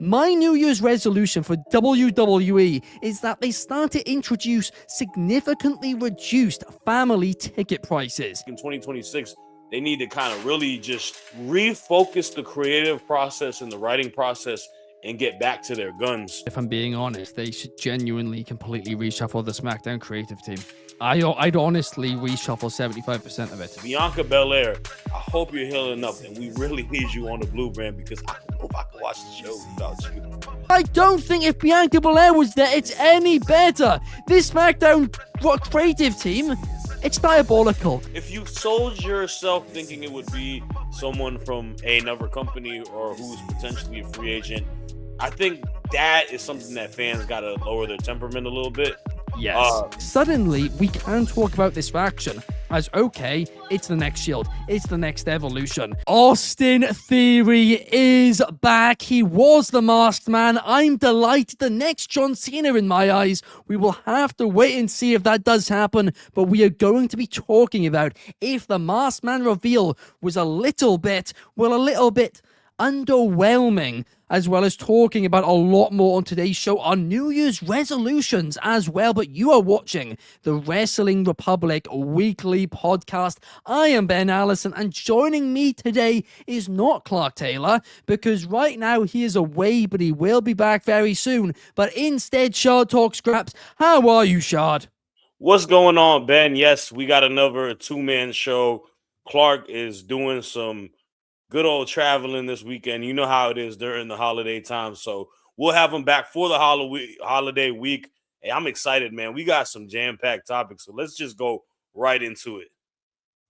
My New Year's resolution for WWE is that they start to introduce significantly reduced family ticket prices. In 2026, they need to kind of really just refocus the creative process and the writing process and get back to their guns. If I'm being honest, they should genuinely completely reshuffle the SmackDown creative team. I'd honestly reshuffle 75% of it. Bianca Belair, I hope you're healing up, and we really need you on the Blue Brand because I don't know if I can watch the show without you. I don't think if Bianca Belair was there, it's any better. This SmackDown creative team, it's diabolical. If you sold yourself thinking it would be someone from another company or who's potentially a free agent, I think that is something that fans got to lower their temperament a little bit. Yes. Suddenly, we can talk about this faction as, okay, it's the next Shield. It's the next Evolution. Austin Theory is back. He was the Masked Man. I'm delighted. The next John Cena in my eyes. We will have to wait and see if that does happen, but we are going to be talking about if the Masked Man reveal was a little bit underwhelming, as well as talking about a lot more on today's show on New Year's resolutions as well. But you are watching the Wrestling Republic weekly podcast. I am Ben Allison, and joining me today is not Clark Taylor, because right now he is away, but he will be back very soon. But instead, Shad Tawks, Graps. How are you, Shad? What's going on, Ben? Yes, we got another two-man show. Clark is doing some good old traveling this weekend. You know how it is during the holiday time. So we'll have them back for the holiday week. Hey, I'm excited, man. We got some jam-packed topics. So let's just go right into it.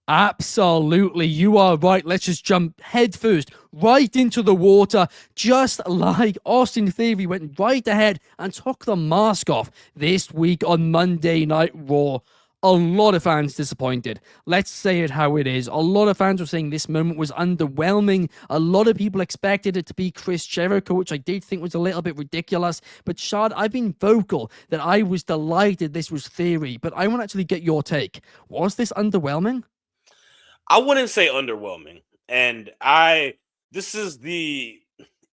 Absolutely. You are right. Let's just jump headfirst right into the water, just like Austin Theory went right ahead and took the mask off this week on Monday Night Raw. A lot of fans disappointed. Let's say it how it is. A lot of fans were saying this moment was underwhelming. A lot of people expected it to be Chris Jericho, which I did think was a little bit ridiculous. But Shad, I've been vocal that I was delighted this was Theory, but I want to actually get your take. Was this underwhelming? I wouldn't say underwhelming. And this is the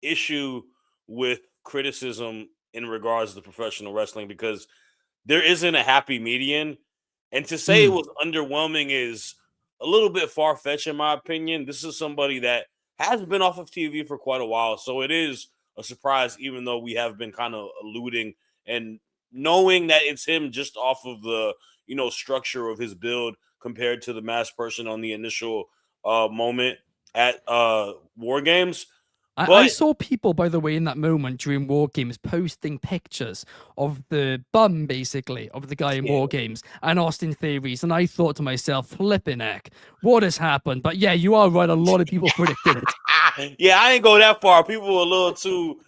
issue with criticism in regards to professional wrestling, because there isn't a happy median. And to say it was underwhelming is a little bit far-fetched, in my opinion. This is somebody that has been off of TV for quite a while, so it is a surprise, even though we have been kind of alluding and knowing that it's him just off of the, structure of his build compared to the masked person on the initial moment at War Games. I saw people, by the way, in that moment during War Games posting pictures of the bum, basically, of the guy in War Games and Austin Theories, and I thought to myself, flipping heck, what has happened? But yeah, you are right. A lot of people predicted it. Yeah, I ain't go that far. People were a little too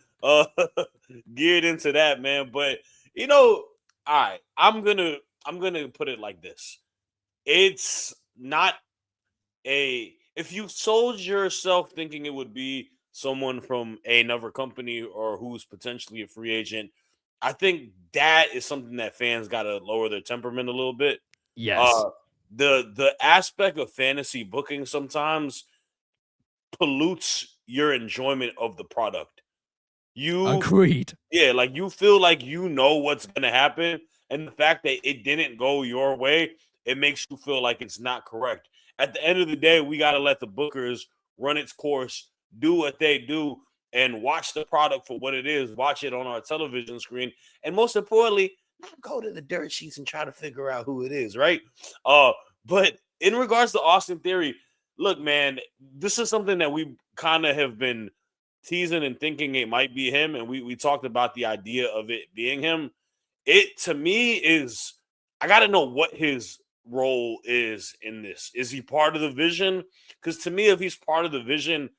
geared into that, man. But all right, I'm gonna put it like this: it's not if you sold yourself thinking it would be someone from another company or who's potentially a free agent, I think that is something that fans got to lower their temperament a little bit. Yes. The aspect of fantasy booking sometimes pollutes your enjoyment of the product. Agreed. Yeah, like you feel like you know what's going to happen, and the fact that it didn't go your way, it makes you feel like it's not correct. At the end of the day, we got to let the bookers run its course, do what they do, and watch the product for what it is. Watch it on our television screen, and most importantly, not go to the dirt sheets and try to figure out who it is, right? But in regards to Austin Theory, look, man, this is something that we kind of have been teasing and thinking it might be him, and we talked about the idea of it being him. It, to me, is I got to know what his role is in this. Is he part of the vision? Because to me, if he's part of the vision,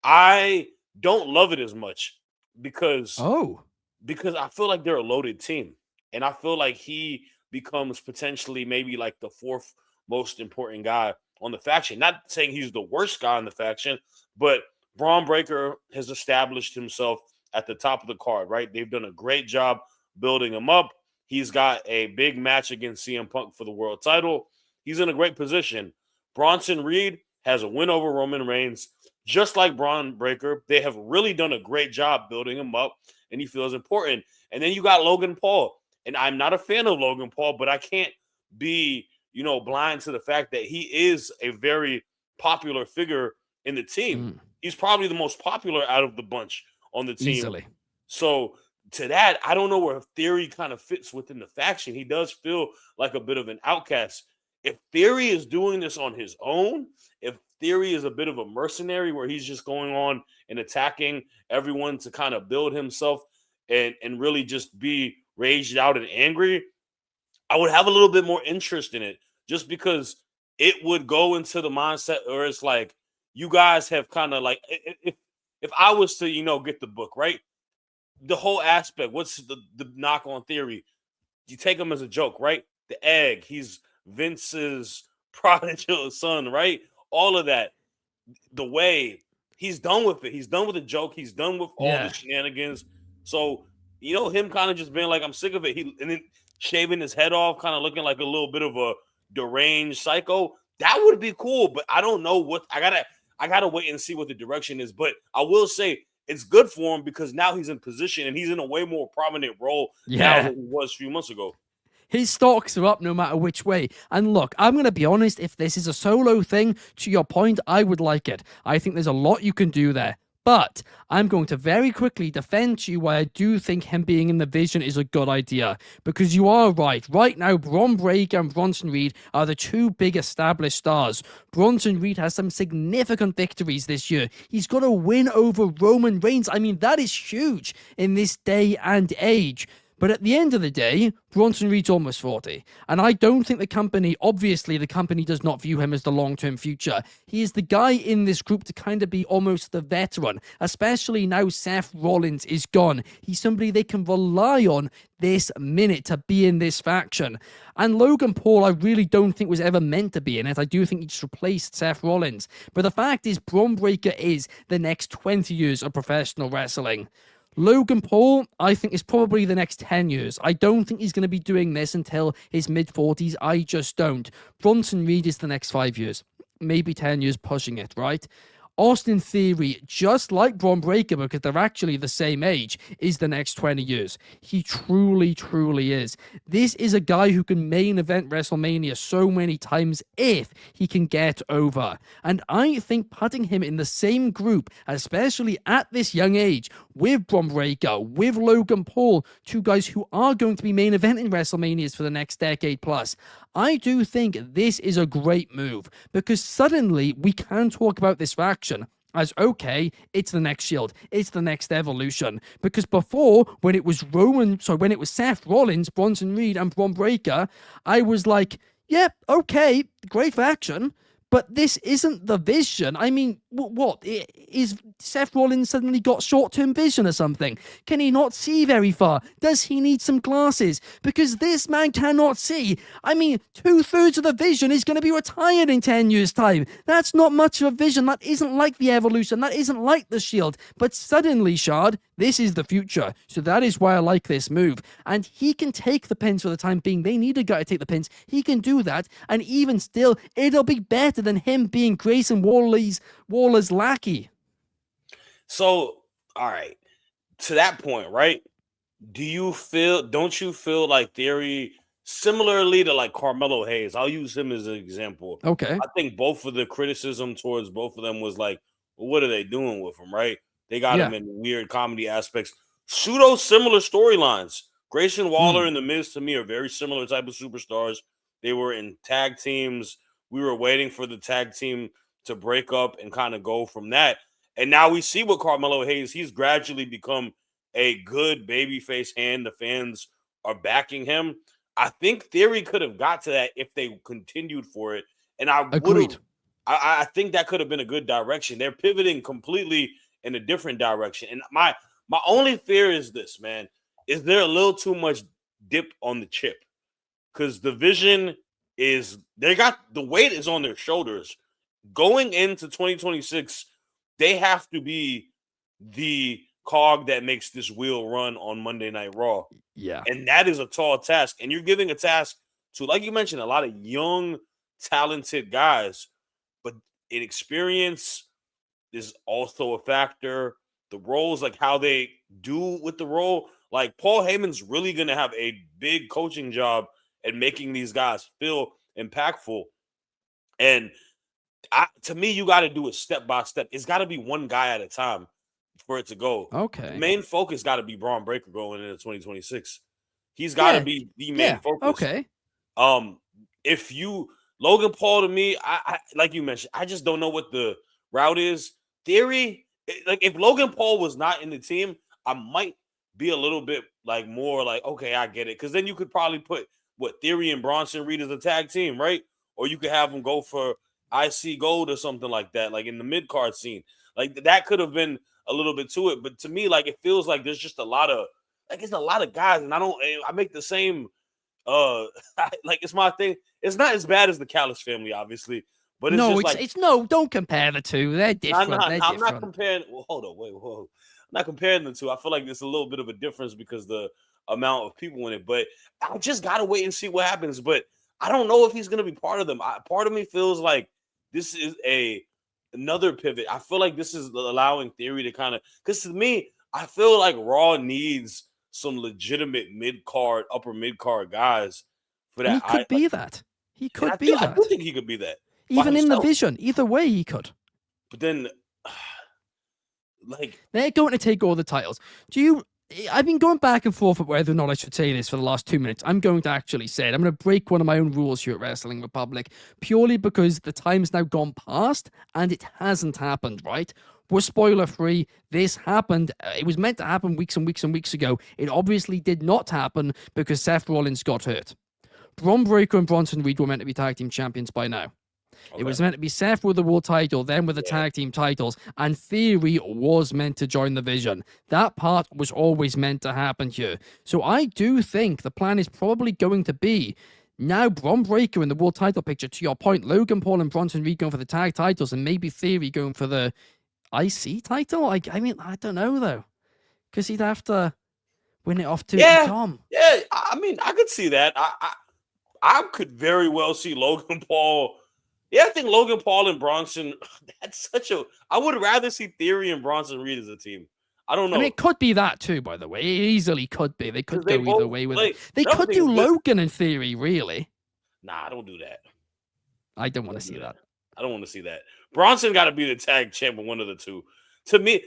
I don't love it as much because I feel like they're a loaded team, and I feel like he becomes potentially maybe like the fourth most important guy on the faction. Not saying he's the worst guy on the faction, but Braun Breaker has established himself at the top of the card, right? They've done a great job building him up. He's got a big match against CM Punk for the world title. He's in a great position. Bronson Reed has a win over Roman Reigns. just like Braun Breaker, they have really done a great job building him up, and he feels important. And then you got Logan Paul, and I'm not a fan of Logan Paul, but I can't be, blind to the fact that he is a very popular figure in the team. Mm, He's probably the most popular out of the bunch on the team. easily. So to that, I don't know where Theory kind of fits within the faction. He does feel like a bit of an outcast. If Theory is doing this on his own, if Theory is a bit of a mercenary where he's just going on and attacking everyone to kind of build himself and really just be raged out and angry, I would have a little bit more interest in it just because it would go into the mindset where it's like you guys have kind of like if I was to get the book right, the whole aspect. What's the knock on Theory? You take him as a joke, right? The egg, he's Vince's prodigal son, right? All of that. The way he's done with it. He's done with the joke. He's done with all the shenanigans. So, him kind of just being like, I'm sick of it. And then shaving his head off, kind of looking like a little bit of a deranged psycho. That would be cool, but I don't know what I gotta wait and see what the direction is. But I will say it's good for him because now he's in position and he's in a way more prominent role now than he was a few months ago. His stocks are up no matter which way. And look, I'm going to be honest, if this is a solo thing, to your point, I would like it. I think there's a lot you can do there. But I'm going to very quickly defend to you why I do think him being in the Vision is a good idea. Because you are right. Right now, Braun Breaker and Bronson Reed are the two big established stars. Bronson Reed has some significant victories this year. He's got a win over Roman Reigns. I mean, that is huge in this day and age. But at the end of the day, Bronson Reed's almost 40. And I don't think obviously the company does not view him as the long-term future. He is the guy in this group to kind of be almost the veteran, especially now Seth Rollins is gone. He's somebody they can rely on this minute to be in this faction. And Logan Paul, I really don't think was ever meant to be in it. I do think he just replaced Seth Rollins. But the fact is, Braun Breaker is the next 20 years of professional wrestling. Logan Paul, I think, is probably the next 10 years. I don't think he's going to be doing this until his mid-40s. I just don't. Bronson Reed is the next 5 years. Maybe 10 years pushing it, right? Austin Theory, just like Braun Breaker, because they're actually the same age, is the next 20 years. He truly, truly is. This is a guy who can main event WrestleMania so many times if he can get over. And I think putting him in the same group, especially at this young age, with Braun Breaker, with Logan Paul, two guys who are going to be main eventing WrestleManias for the next decade plus, I do think this is a great move because suddenly we can talk about this faction as, okay, it's the next Shield, it's the next Evolution. Because before, when it was Seth Rollins, Bronson Reed, and Braun Breaker, I was like, yeah, okay, great faction. But this isn't the Vision. I mean, what? Is Seth Rollins suddenly got short-term vision or something? Can he not see very far? Does he need some glasses? Because this man cannot see. I mean, 2/3 of the Vision is going to be retired in 10 years' time. That's not much of a vision. That isn't like the Evolution. That isn't like the Shield. But suddenly, Shad, this is the future. So that is why I like this move. And he can take the pins for the time being. They need a guy to take the pins. He can do that. And even still, it'll be better than him being Grayson Waller's lackey. So, all right. To that point, right? Don't you feel like Theory, similarly to like Carmelo Hayes, I'll use him as an example. Okay. I think both of the criticism towards both of them was like, well, what are they doing with him, right? They got him in weird comedy aspects. Pseudo similar storylines. Grayson Waller and The Miz to me are very similar type of superstars. They were in tag teams. We were waiting for the tag team to break up and kind of go from that. And now we see what Carmelo Hayes, he's gradually become a good babyface hand. The fans are backing him. I think Theory could have got to that if they continued for it. And I think that could have been a good direction. They're pivoting completely in a different direction. And my only fear is this, man. Is there a little too much dip on the chip? Because the Vision the weight is on their shoulders. Going into 2026, they have to be the cog that makes this wheel run on Monday Night Raw. Yeah. And that is a tall task. And you're giving a task to, like you mentioned, a lot of young, talented guys, but in experience, is also a factor. The roles, like how they do with the role, like Paul Heyman's really going to have a big coaching job at making these guys feel impactful. And to me, you got to do it step by step. It's got to be one guy at a time for it to go. Okay. The main focus got to be Braun Breaker going into 2026. He's got to be the main focus. Okay. If you Logan Paul, to me, I like you mentioned, I just don't know what the route is. Theory, like if Logan Paul was not in the team, I might be a little bit like more like, okay, I get it. Because then you could probably put Theory and Bronson Reed as a tag team, right? Or you could have them go for IC Gold or something like that, like in the mid card scene. Like that could have been a little bit to it. But to me, like it feels like there's just a lot of guys, and I make the same like it's my thing. It's not as bad as the Callis family, obviously. But it's no, don't compare the two. They're different. I'm not comparing. Well, hold on, whoa. I'm not comparing the two. I feel like there's a little bit of a difference because the amount of people in it. But I just gotta wait and see what happens. But I don't know if he's gonna be part of them. Part of me feels like this is another pivot. I feel like this is allowing Theory to kind of, because to me, I feel like Raw needs some legitimate upper mid card guys for that. And he could be that. He could be that. I do think he could be that. Even in the vision, either way, he could. But then, like, they're going to take all the titles. I've been going back and forth at whether or not I should say this for the last 2 minutes. I'm going to actually say it. I'm going to break one of my own rules here at Wrestling Republic purely because the time's now gone past and it hasn't happened, right? We're spoiler free. This happened. It was meant to happen weeks and weeks and weeks ago. It obviously did not happen because Seth Rollins got hurt. Braun Breaker and Bronson Reed were meant to be tag team champions by now. Okay. It was meant to be Seth with the world title, then with the tag team titles, and Theory was meant to join the Vision. That part was always meant to happen here. So I do think the plan is probably going to be now Braun Breaker in the world title picture, to your point, Logan Paul and Bronson Reed going for the tag titles, and maybe Theory going for the IC title? I mean, I don't know, though. Because he'd have to win it off to Tom. Yeah, I mean, I could see that. I could very well see Logan Paul. Yeah, I think Logan Paul and Bronson, that's I would rather see Theory and Bronson Reed as a team. I don't know. I mean, it could be that too, by the way. It easily could be. They could go either way with it. They could do Logan in Theory, really. Nah, don't do that. I don't want to see that. I don't want to see that. Bronson got to be the tag champion, one of the two. To me,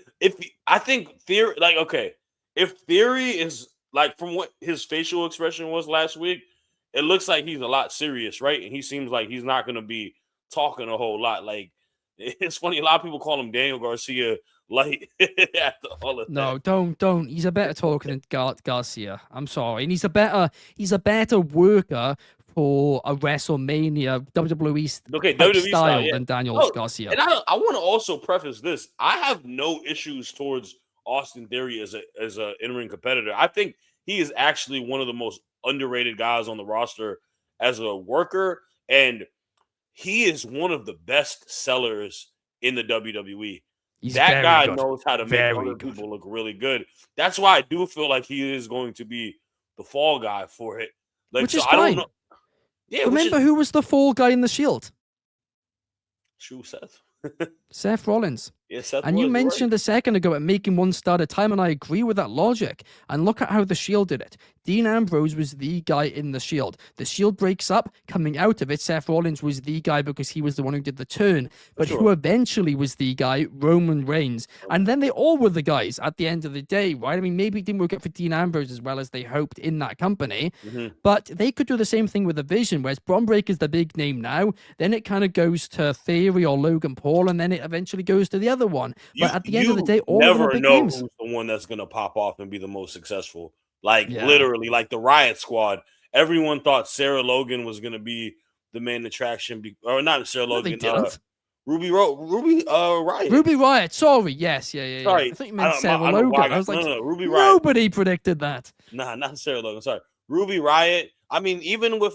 I think Theory, like, okay, if Theory is like from what his facial expression was last week, it looks like he's a lot serious, right? And he seems like he's not going to be talking a whole lot. Like, it's funny, a lot of people call him Daniel Garcia light after all of that. No, don't. He's a better talker than Garcia. I'm sorry. And he's a better worker for a WrestleMania WWE style than Daniel Garcia. And I want to also preface this. I have no issues towards Austin Theory as a in-ring competitor. I think he is actually one of the most underrated guys on the roster as a worker, and he is one of the best sellers in the WWE. That guy knows how to make other people look really good. That's why I do feel like he is going to be the fall guy for it. Like, which is fine. I don't know. Yeah, remember who was the fall guy in the Shield? True, Seth. Seth Rollins. Yeah, Seth and you mentioned a second ago at making one star at a time, and I agree with that logic. And look at how the Shield did it. Dean Ambrose was the guy in the Shield. The Shield breaks up. Coming out of it, Seth Rollins was the guy because he was the one who did the turn. But who eventually was the guy? Roman Reigns. And then they all were the guys at the end of the day, right? I mean, maybe it didn't work out for Dean Ambrose as well as they hoped in that company. But they could do the same thing with the Vision, whereas Braun Breaker's the big name now. Then it kind of goes to Theory or Logan Paul, and then it eventually goes to the other one. But at the end of the day, all of them are big names. Who's the one that's going to pop off and be the most successful. Like, literally, like the Riot Squad. Everyone thought Sarah Logan was going to be the main attraction. Or not Sarah Logan. Ruby Riot. Ruby Riot. Sorry. Yes. Yeah. Sorry. I think you meant Sarah Logan. I was like, no, Ruby Riot. Nobody predicted that. Nah, not Sarah Logan. Sorry. Ruby Riot. I mean, even with,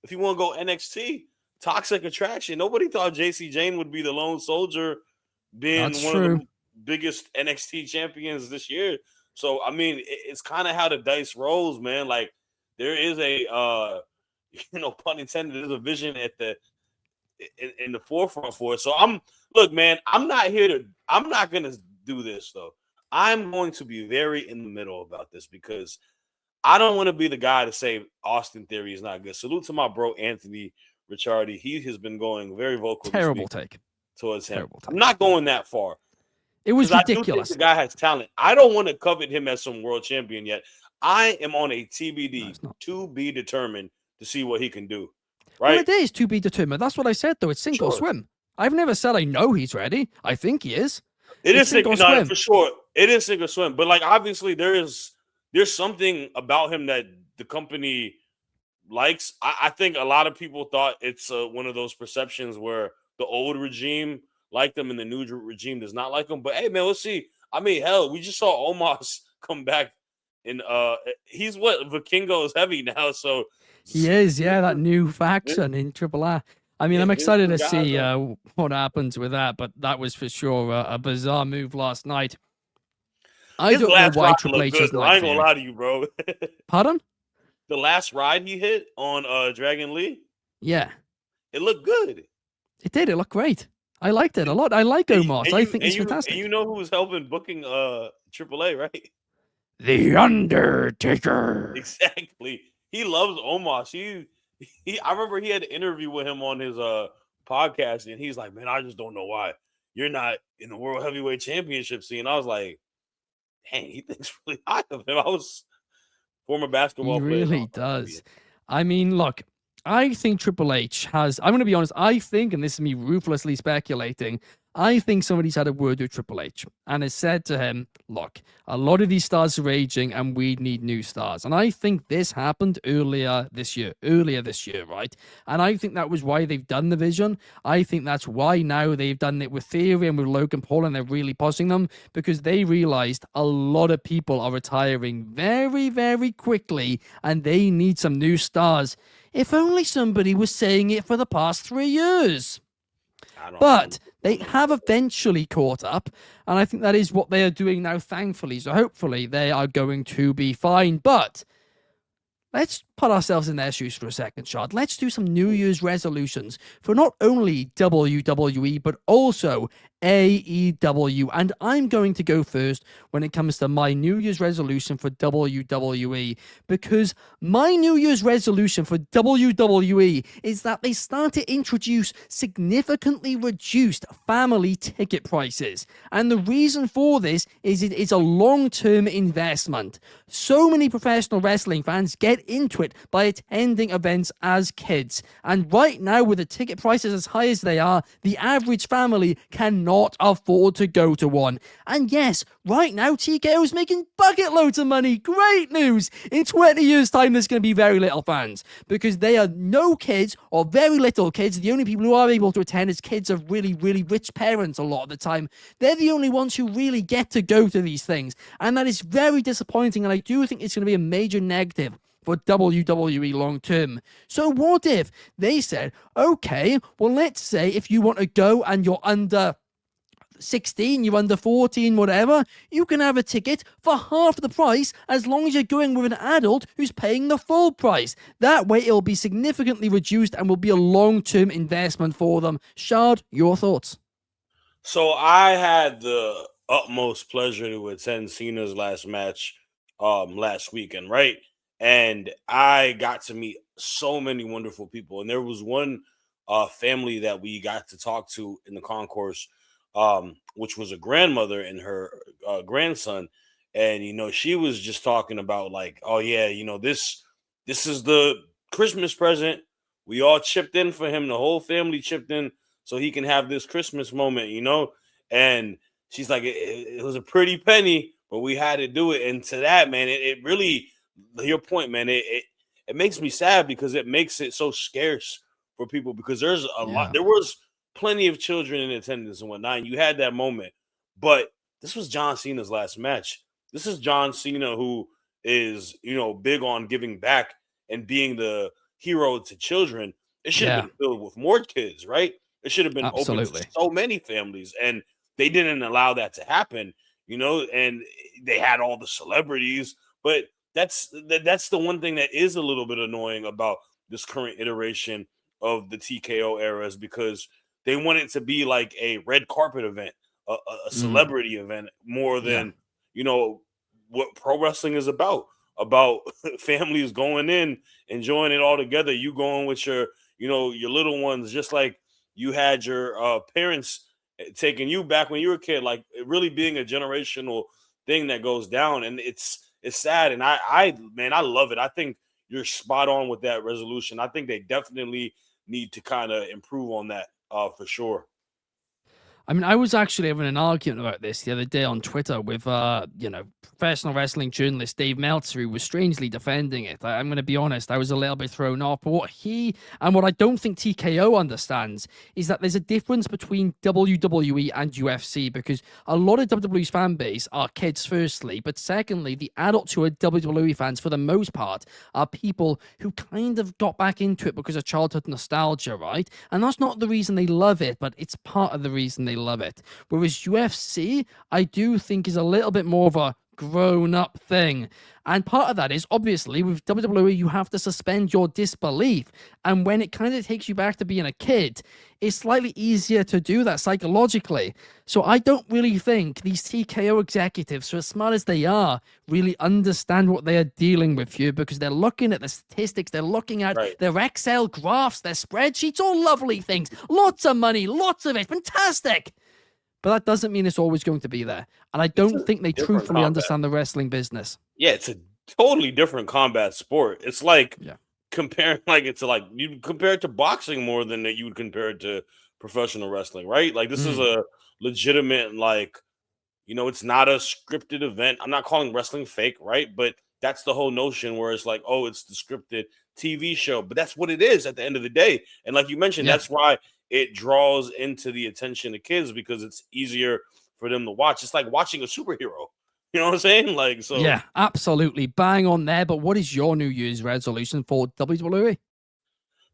if you want to go NXT, Toxic Attraction, nobody thought JC Jane would be the lone soldier being of the biggest NXT champions this year. So, I mean, it's kind of how the dice rolls, man. Like, there is a, pun intended, there's a vision at in the forefront for it. So, I'm Look, man, I'm not going to do this, though. I'm going to be very in the middle about this because I don't want to be the guy to say Austin Theory is not good. Salute to my bro, Anthony Ricciardi. He has been going very vocal this Terrible week take. towards him. Terrible I'm take. not going that far It because was I do think ridiculous. the guy has talent. I don't want to covet him as some world champion yet. I am on a TBD, it's not. to be determined, to see what he can do. Well, Right? it is to be determined. That's what I said, though. It's sink or Sure. swim. I've never said I know he's ready. I think he is. It It's is sink or no, swim. for sure. It is sink or swim. But like obviously there's something about him that the company likes. I think a lot of people thought it's one of those perceptions where the old regime liked him and the new regime does not like him. But hey, man, let's see. I mean, hell, we just saw Omos come back, and he's what Vikingo is heavy now. So He is, yeah, that new faction in Triple A. I mean, I'm excited to see what happens with that, but that was for sure a bizarre move last night. I don't know why Triple H doesn't like I ain't gonna Theory. lie to you, bro. Pardon? The last ride he hit on Dragon Lee, Yeah, it looked good. it did. It looked great. I liked it a lot. I like Omos. I think he's fantastic. And you know who was helping booking AAA, right? The Undertaker. Exactly. He loves Omos. I remember he had an interview with him on his podcast, and he's like, "Man, I just don't know why you're not in the World Heavyweight Championship scene." I was like, "Dang, he thinks really high of him." I was former basketball player. He really does. I mean, look, I think Triple H has, I'm going to be honest, I think, and this is me ruthlessly speculating, I think somebody's had a word with Triple H and has said to him, look, a lot of these stars are aging and we need new stars. And I think this happened earlier this year, right? And I think that was why they've done the vision. I think that's why now they've done it with Theory and with Logan Paul, and they're really pushing them because they realized a lot of people are retiring very, very quickly and they need some new stars. If only somebody was saying it for the past 3 years. But they have eventually caught up, and I think that is what they are doing now, thankfully. So hopefully they are going to be fine. But let's put ourselves in their shoes for a second, Shad. Let's do some New Year's resolutions for not only WWE, but also AEW. And I'm going to go first when it comes to my New Year's resolution for WWE, because my New Year's resolution for WWE is that they start to introduce significantly reduced family ticket prices. And the reason for this is it is a long-term investment. So many professional wrestling fans get into it by attending events as kids. And right now, with the ticket prices as high as they are, the average family cannot afford to go to one. And yes, right now, TKO is making bucket loads of money. Great news! In 20 years' time, there's going to be very little fans because they are no kids or very little kids. The only people who are able to attend is kids of really, really rich parents a lot of the time. They're the only ones who really get to go to these things. And that is very disappointing. And I do think it's going to be a major negative for WWE long term. So what if they said, okay, well, let's say if you want to go and you're under 16, you're under 14, whatever, you can have a ticket for half the price as long as you're going with an adult who's paying the full price. That way it'll be significantly reduced and will be a long-term investment for them. Shad, your thoughts? So I had the utmost pleasure to attend Cena's last match last weekend, right? And I got to meet so many wonderful people. And there was one family that we got to talk to in the concourse, which was a grandmother and her grandson. And, she was just talking about like, oh, yeah, this is the Christmas present. We all chipped in for him. The whole family chipped in so he can have this Christmas moment, And she's like, it was a pretty penny, but we had to do it. And to that, man, it really, your point, man, it makes me sad because it makes it so scarce for people because there's a lot. There was plenty of children in attendance and whatnot. And you had that moment, but this was John Cena's last match. This is John Cena who is, big on giving back and being the hero to children. It should have been filled with more kids, right? It should have been open to so many families, and they didn't allow that to happen, and they had all the celebrities, but that's the one thing that is a little bit annoying about this current iteration of the TKO era is because They want it to be like a red carpet event, a celebrity event, more Yeah. than what pro wrestling is about families going in, enjoying it all together. You going with your little ones, just like you had your parents taking you back when you were a kid, like it really being a generational thing that goes down. And it's sad. And I love it. I think you're spot on with that resolution. I think they definitely need to kind of improve on that for sure. I mean, I was actually having an argument about this the other day on Twitter with, professional wrestling journalist Dave Meltzer, who was strangely defending it. I'm going to be honest, I was a little bit thrown off. But what he, and what I don't think TKO understands, is that there's a difference between WWE and UFC, because a lot of WWE's fan base are kids, firstly, but secondly, the adults who are WWE fans, for the most part, are people who kind of got back into it because of childhood nostalgia, right? And that's not the reason they love it, but it's part of the reason they love it. Whereas UFC, I do think, is a little bit more of a grown-up thing. And part of that is, obviously, with WWE, you have to suspend your disbelief. And when it kind of takes you back to being a kid, it's slightly easier to do that psychologically. So I don't really think these TKO executives, so as smart as they are, really understand what they are dealing with here, because they're looking at the statistics, they're looking at their Excel graphs, their spreadsheets, all lovely things. Lots of money, lots of it, fantastic. But that doesn't mean it's always going to be there. And I don't think they truthfully understand the wrestling business. Yeah, it's a totally different combat sport. It's like comparing you compare it to boxing more than that you would compare it to professional wrestling, right? Like this is a legitimate, it's not a scripted event. I'm not calling wrestling fake, right? But that's the whole notion where it's like, oh, it's the scripted TV show. But that's what it is at the end of the day. And like you mentioned, that's why it draws into the attention of kids, because it's easier for them to watch. It's like watching a superhero. You know what I'm saying? Like, so yeah, absolutely. Bang on there. But what is your New Year's resolution for WWE?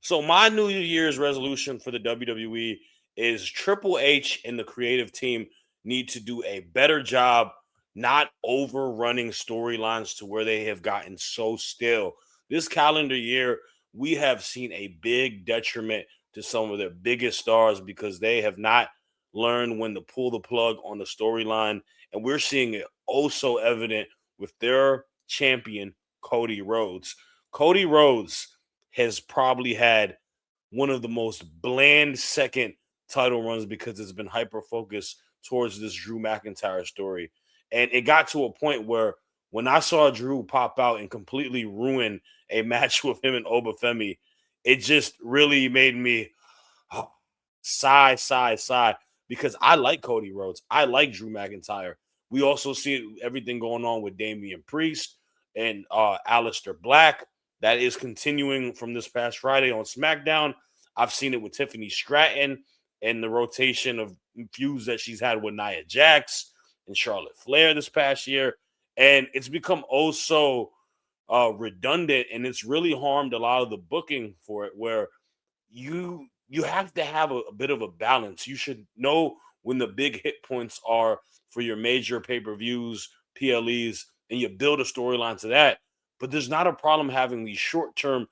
So my New Year's resolution for the WWE is Triple H and the creative team need to do a better job not overrunning storylines to where they have gotten so stale. This calendar year, we have seen a big detriment to some of their biggest stars because they have not learned when to pull the plug on the storyline. And we're seeing it also evident with their champion, Cody Rhodes. Cody Rhodes has probably had one of the most bland second title runs because it's been hyper focused towards this Drew McIntyre story. And it got to a point where when I saw Drew pop out and completely ruin a match with him and Obafemi, it just really made me sigh, because I like Cody Rhodes. I like Drew McIntyre. We also see everything going on with Damian Priest and Aleister Black. That is continuing from this past Friday on SmackDown. I've seen it with Tiffany Stratton and the rotation of feuds that she's had with Nia Jax and Charlotte Flair this past year. And it's become so redundant, and it's really harmed a lot of the booking for it, where you have to have a bit of a balance. You should know when the big hit points are for your major pay-per-views, PLEs, and you build a storyline to that. But there's not a problem having these short-term,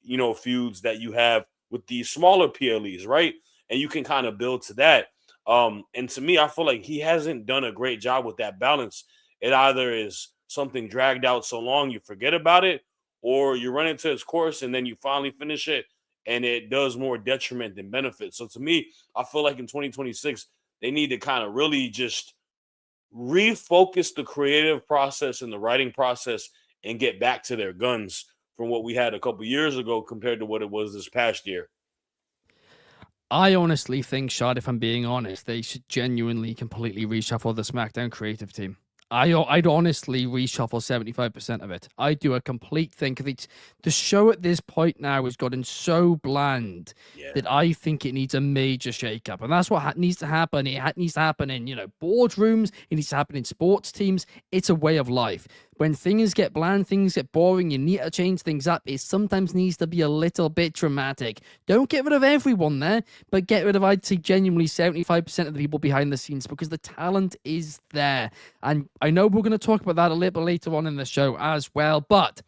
feuds that you have with these smaller PLEs, right? And you can kind of build to that. And to me, I feel like he hasn't done a great job with that balance. It either is something dragged out so long you forget about it, or you run into its course and then you finally finish it and it does more detriment than benefit. So to me, I feel like in 2026, they need to kind of really just refocus the creative process and the writing process and get back to their guns from what we had a couple years ago compared to what it was this past year. I honestly think, Shad, if I'm being honest, they should genuinely completely reshuffle the SmackDown creative team. I'd honestly reshuffle 75% of it. I do a complete thing. The show at this point now has gotten so bland that I think it needs a major shakeup. And that's what needs to happen. It needs to happen in, boardrooms. It needs to happen in sports teams. It's a way of life. When things get bland, things get boring, you need to change things up. It sometimes needs to be a little bit dramatic. Don't get rid of everyone there, but get rid of, I'd say, genuinely 75% of the people behind the scenes, because the talent is there. And I know we're going to talk about that a little bit later on in the show as well, but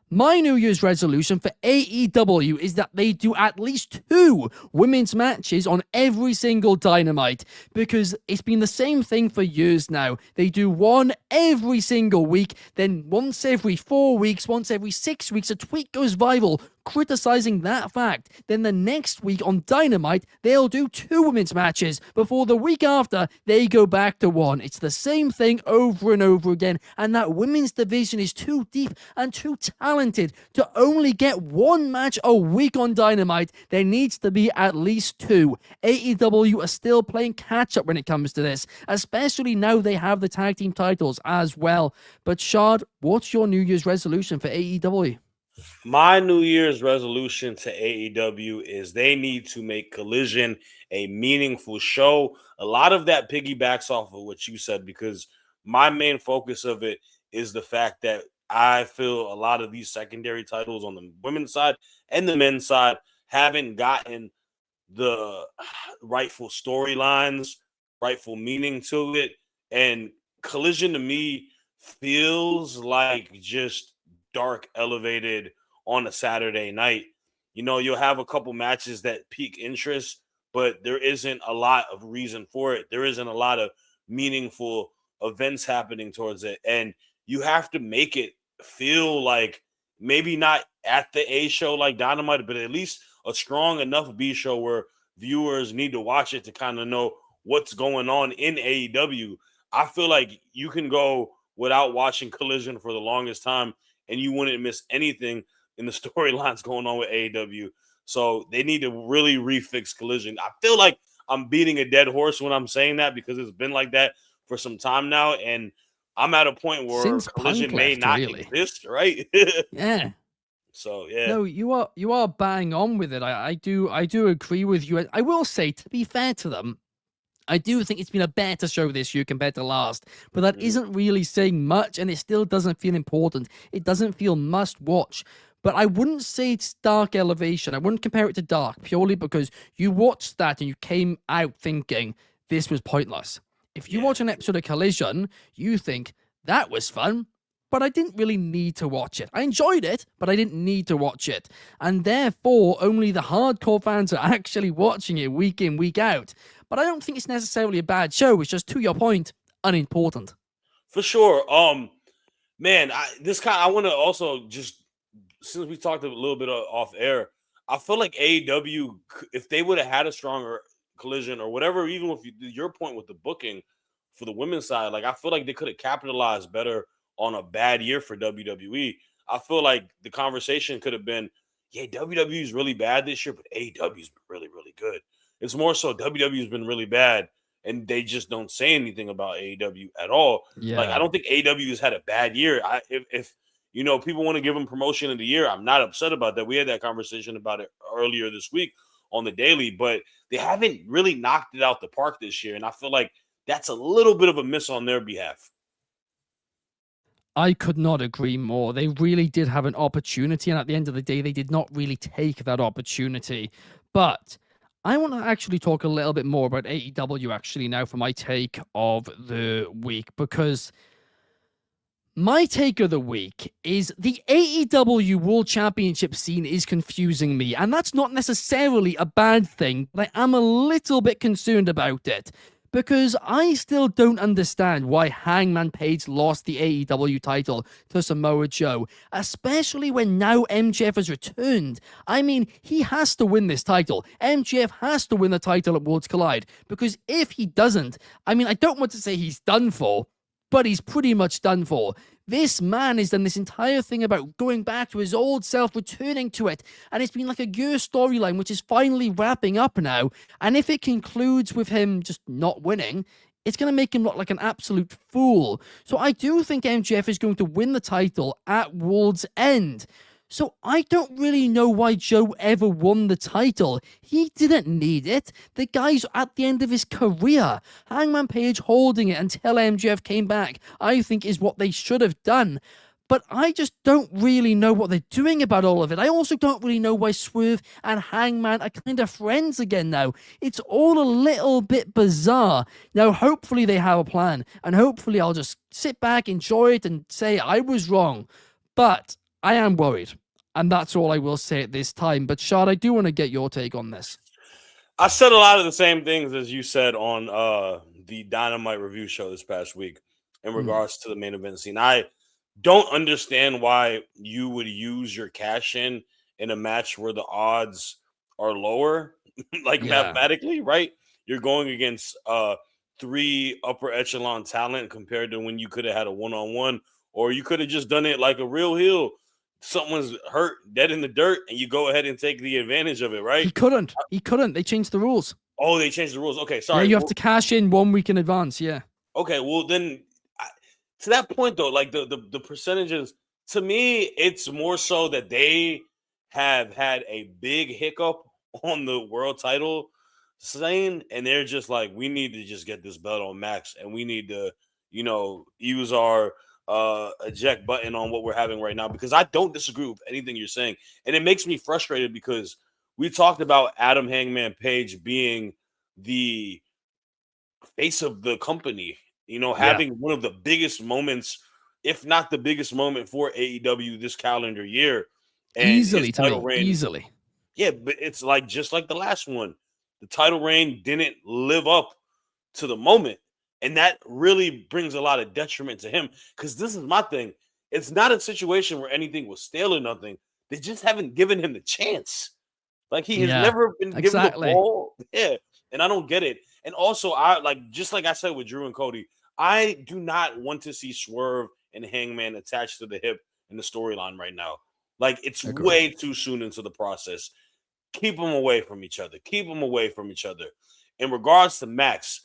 My New Year's resolution for AEW is that they do at least 2 women's matches on every single Dynamite, because it's been the same thing for years now. They do one every single week, then once every 4 weeks, once every 6 weeks, a tweet goes viral criticizing that fact. Then the next week on Dynamite, they'll do 2 women's matches before the week after they go back to 1. It's the same thing over and over again, and that women's division is too deep and too talented to only get 1 match a week on Dynamite. There needs to be at least 2. AEW are still playing catch up when it comes to this, especially now they have the tag team titles as well. But Shad, what's your New Year's resolution for AEW? My New Year's resolution to AEW is they need to make Collision a meaningful show. A lot of that piggybacks off of what you said, because my main focus of it is the fact that I feel a lot of these secondary titles on the women's side and the men's side haven't gotten the rightful storylines, rightful meaning to it. And Collision to me feels like just dark elevated on a Saturday night. You know, you'll have a couple matches that pique interest, but there isn't a lot of reason for it. There isn't a lot of meaningful events happening towards it. And you have to make it feel like maybe not at the A show like Dynamite, but at least a strong enough B show where viewers need to watch it to kind of know what's going on in AEW. I feel like you can go without watching Collision for the longest time and you wouldn't miss anything in the storylines going on with AEW. So they need to really refix Collision. I feel like I'm beating a dead horse when I'm saying that, because it's been like that for some time now, and I'm at a point where Since Collision Punk may left, not really. exist, right? Yeah. So yeah. No, you are bang on with it. I do agree with you. I will say, to be fair to them, I do think it's been a better show this year compared to last, but that isn't really saying much, and it still doesn't feel important. It doesn't feel must watch. But I wouldn't say it's Dark Elevation. I wouldn't compare it to Dark, purely because you watched that and you came out thinking this was pointless. If you watch an episode of Collision, you think that was fun, but I didn't really need to watch it. I enjoyed it, but I didn't need to watch it. And therefore, only the hardcore fans are actually watching it week in, week out. But I don't think it's necessarily a bad show. It's just, to your point, unimportant. For sure. Man, I want to also just, since we talked a little bit off air, I feel like AEW, if they would have had a stronger Collision or whatever, even with your point with the booking for the women's side, like I feel like they could have capitalized better on a bad year for WWE. I feel like the conversation could have been, yeah, WWE is really bad this year, but AEW's been really, really good. It's more so WWE's been really bad, and they just don't say anything about AEW at all. Yeah. Like, I don't think AEW has had a bad year. If you know, people want to give them promotion of the year, I'm not upset about that. We had that conversation about it earlier this week on the Daily, but they haven't really knocked it out the park this year, and I feel like that's a little bit of a miss on their behalf. I could not agree more. They really did have an opportunity, and at the end of the day, they did not really take that opportunity. But I want to actually talk a little bit more about AEW actually now for my take of the week, because my take of the week is the AEW World Championship scene is confusing me, and that's not necessarily a bad thing, but I am a little bit concerned about it, because I still don't understand why Hangman Page lost the AEW title to Samoa Joe, especially when now MJF has returned. I mean, he has to win this title. MJF has to win the title at Worlds Collide, because if he doesn't, I mean, I don't want to say he's done for, but he's pretty much done for. This man has done this entire thing about going back to his old self, returning to it, and it's been like a year storyline, which is finally wrapping up now, and if it concludes with him just not winning, it's going to make him look like an absolute fool. So I do think MJF is going to win the title at World's End. So I don't really know why Joe ever won the title. He didn't need it. The guy's at the end of his career. Hangman Page holding it until MJF came back, I think, is what they should have done. But I just don't really know what they're doing about all of it. I also don't really know why Swerve and Hangman are kind of friends again now. It's all a little bit bizarre. Now, hopefully they have a plan, and hopefully I'll just sit back, enjoy it, and say I was wrong. But I am worried. And that's all I will say at this time. But Shad, I do want to get your take on this. I said a lot of the same things as you said on the Dynamite review show this past week in regards to the main event scene. I don't understand why you would use your cash in a match where the odds are lower, like mathematically, right? You're going against 3 upper echelon talent compared to when you could have had a one-on-one, or you could have just done it like a real heel. Someone's hurt, dead in the dirt, and you go ahead and take the advantage of it, right? He couldn't. They changed the rules. Oh, they changed the rules. Okay, sorry. Yeah, you have to cash in 1 week in advance. Yeah. Okay, well then, to that point though, like the percentages, to me, it's more so that they have had a big hiccup on the world title scene, and they're just like, we need to just get this belt on Max, and we need to, use our eject button on what we're having right now, because I don't disagree with anything you're saying, and it makes me frustrated because we talked about Adam Hangman Page being the face of the company, having one of the biggest moments, if not the biggest moment for AEW this calendar year. And easily to me, easily. Yeah, but it's like just like the last one, the title reign didn't live up to the moment. And that really brings a lot of detriment to him, because this is my thing. It's not a situation where anything was stale or nothing. They just haven't given him the chance. Like, he has never been given the ball. Yeah, and I don't get it. And also, just like I said with Drew and Cody, I do not want to see Swerve and Hangman attached to the hip in the storyline right now. Like, it's way too soon into the process. Keep them away from each other. Keep them away from each other. In regards to Max,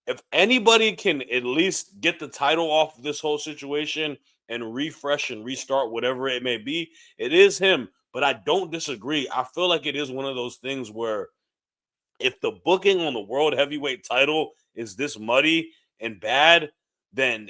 if anybody can at least get the title off of this whole situation and refresh and restart whatever it may be, it is him. But I don't disagree. I feel like it is one of those things where if the booking on the world heavyweight title is this muddy and bad, then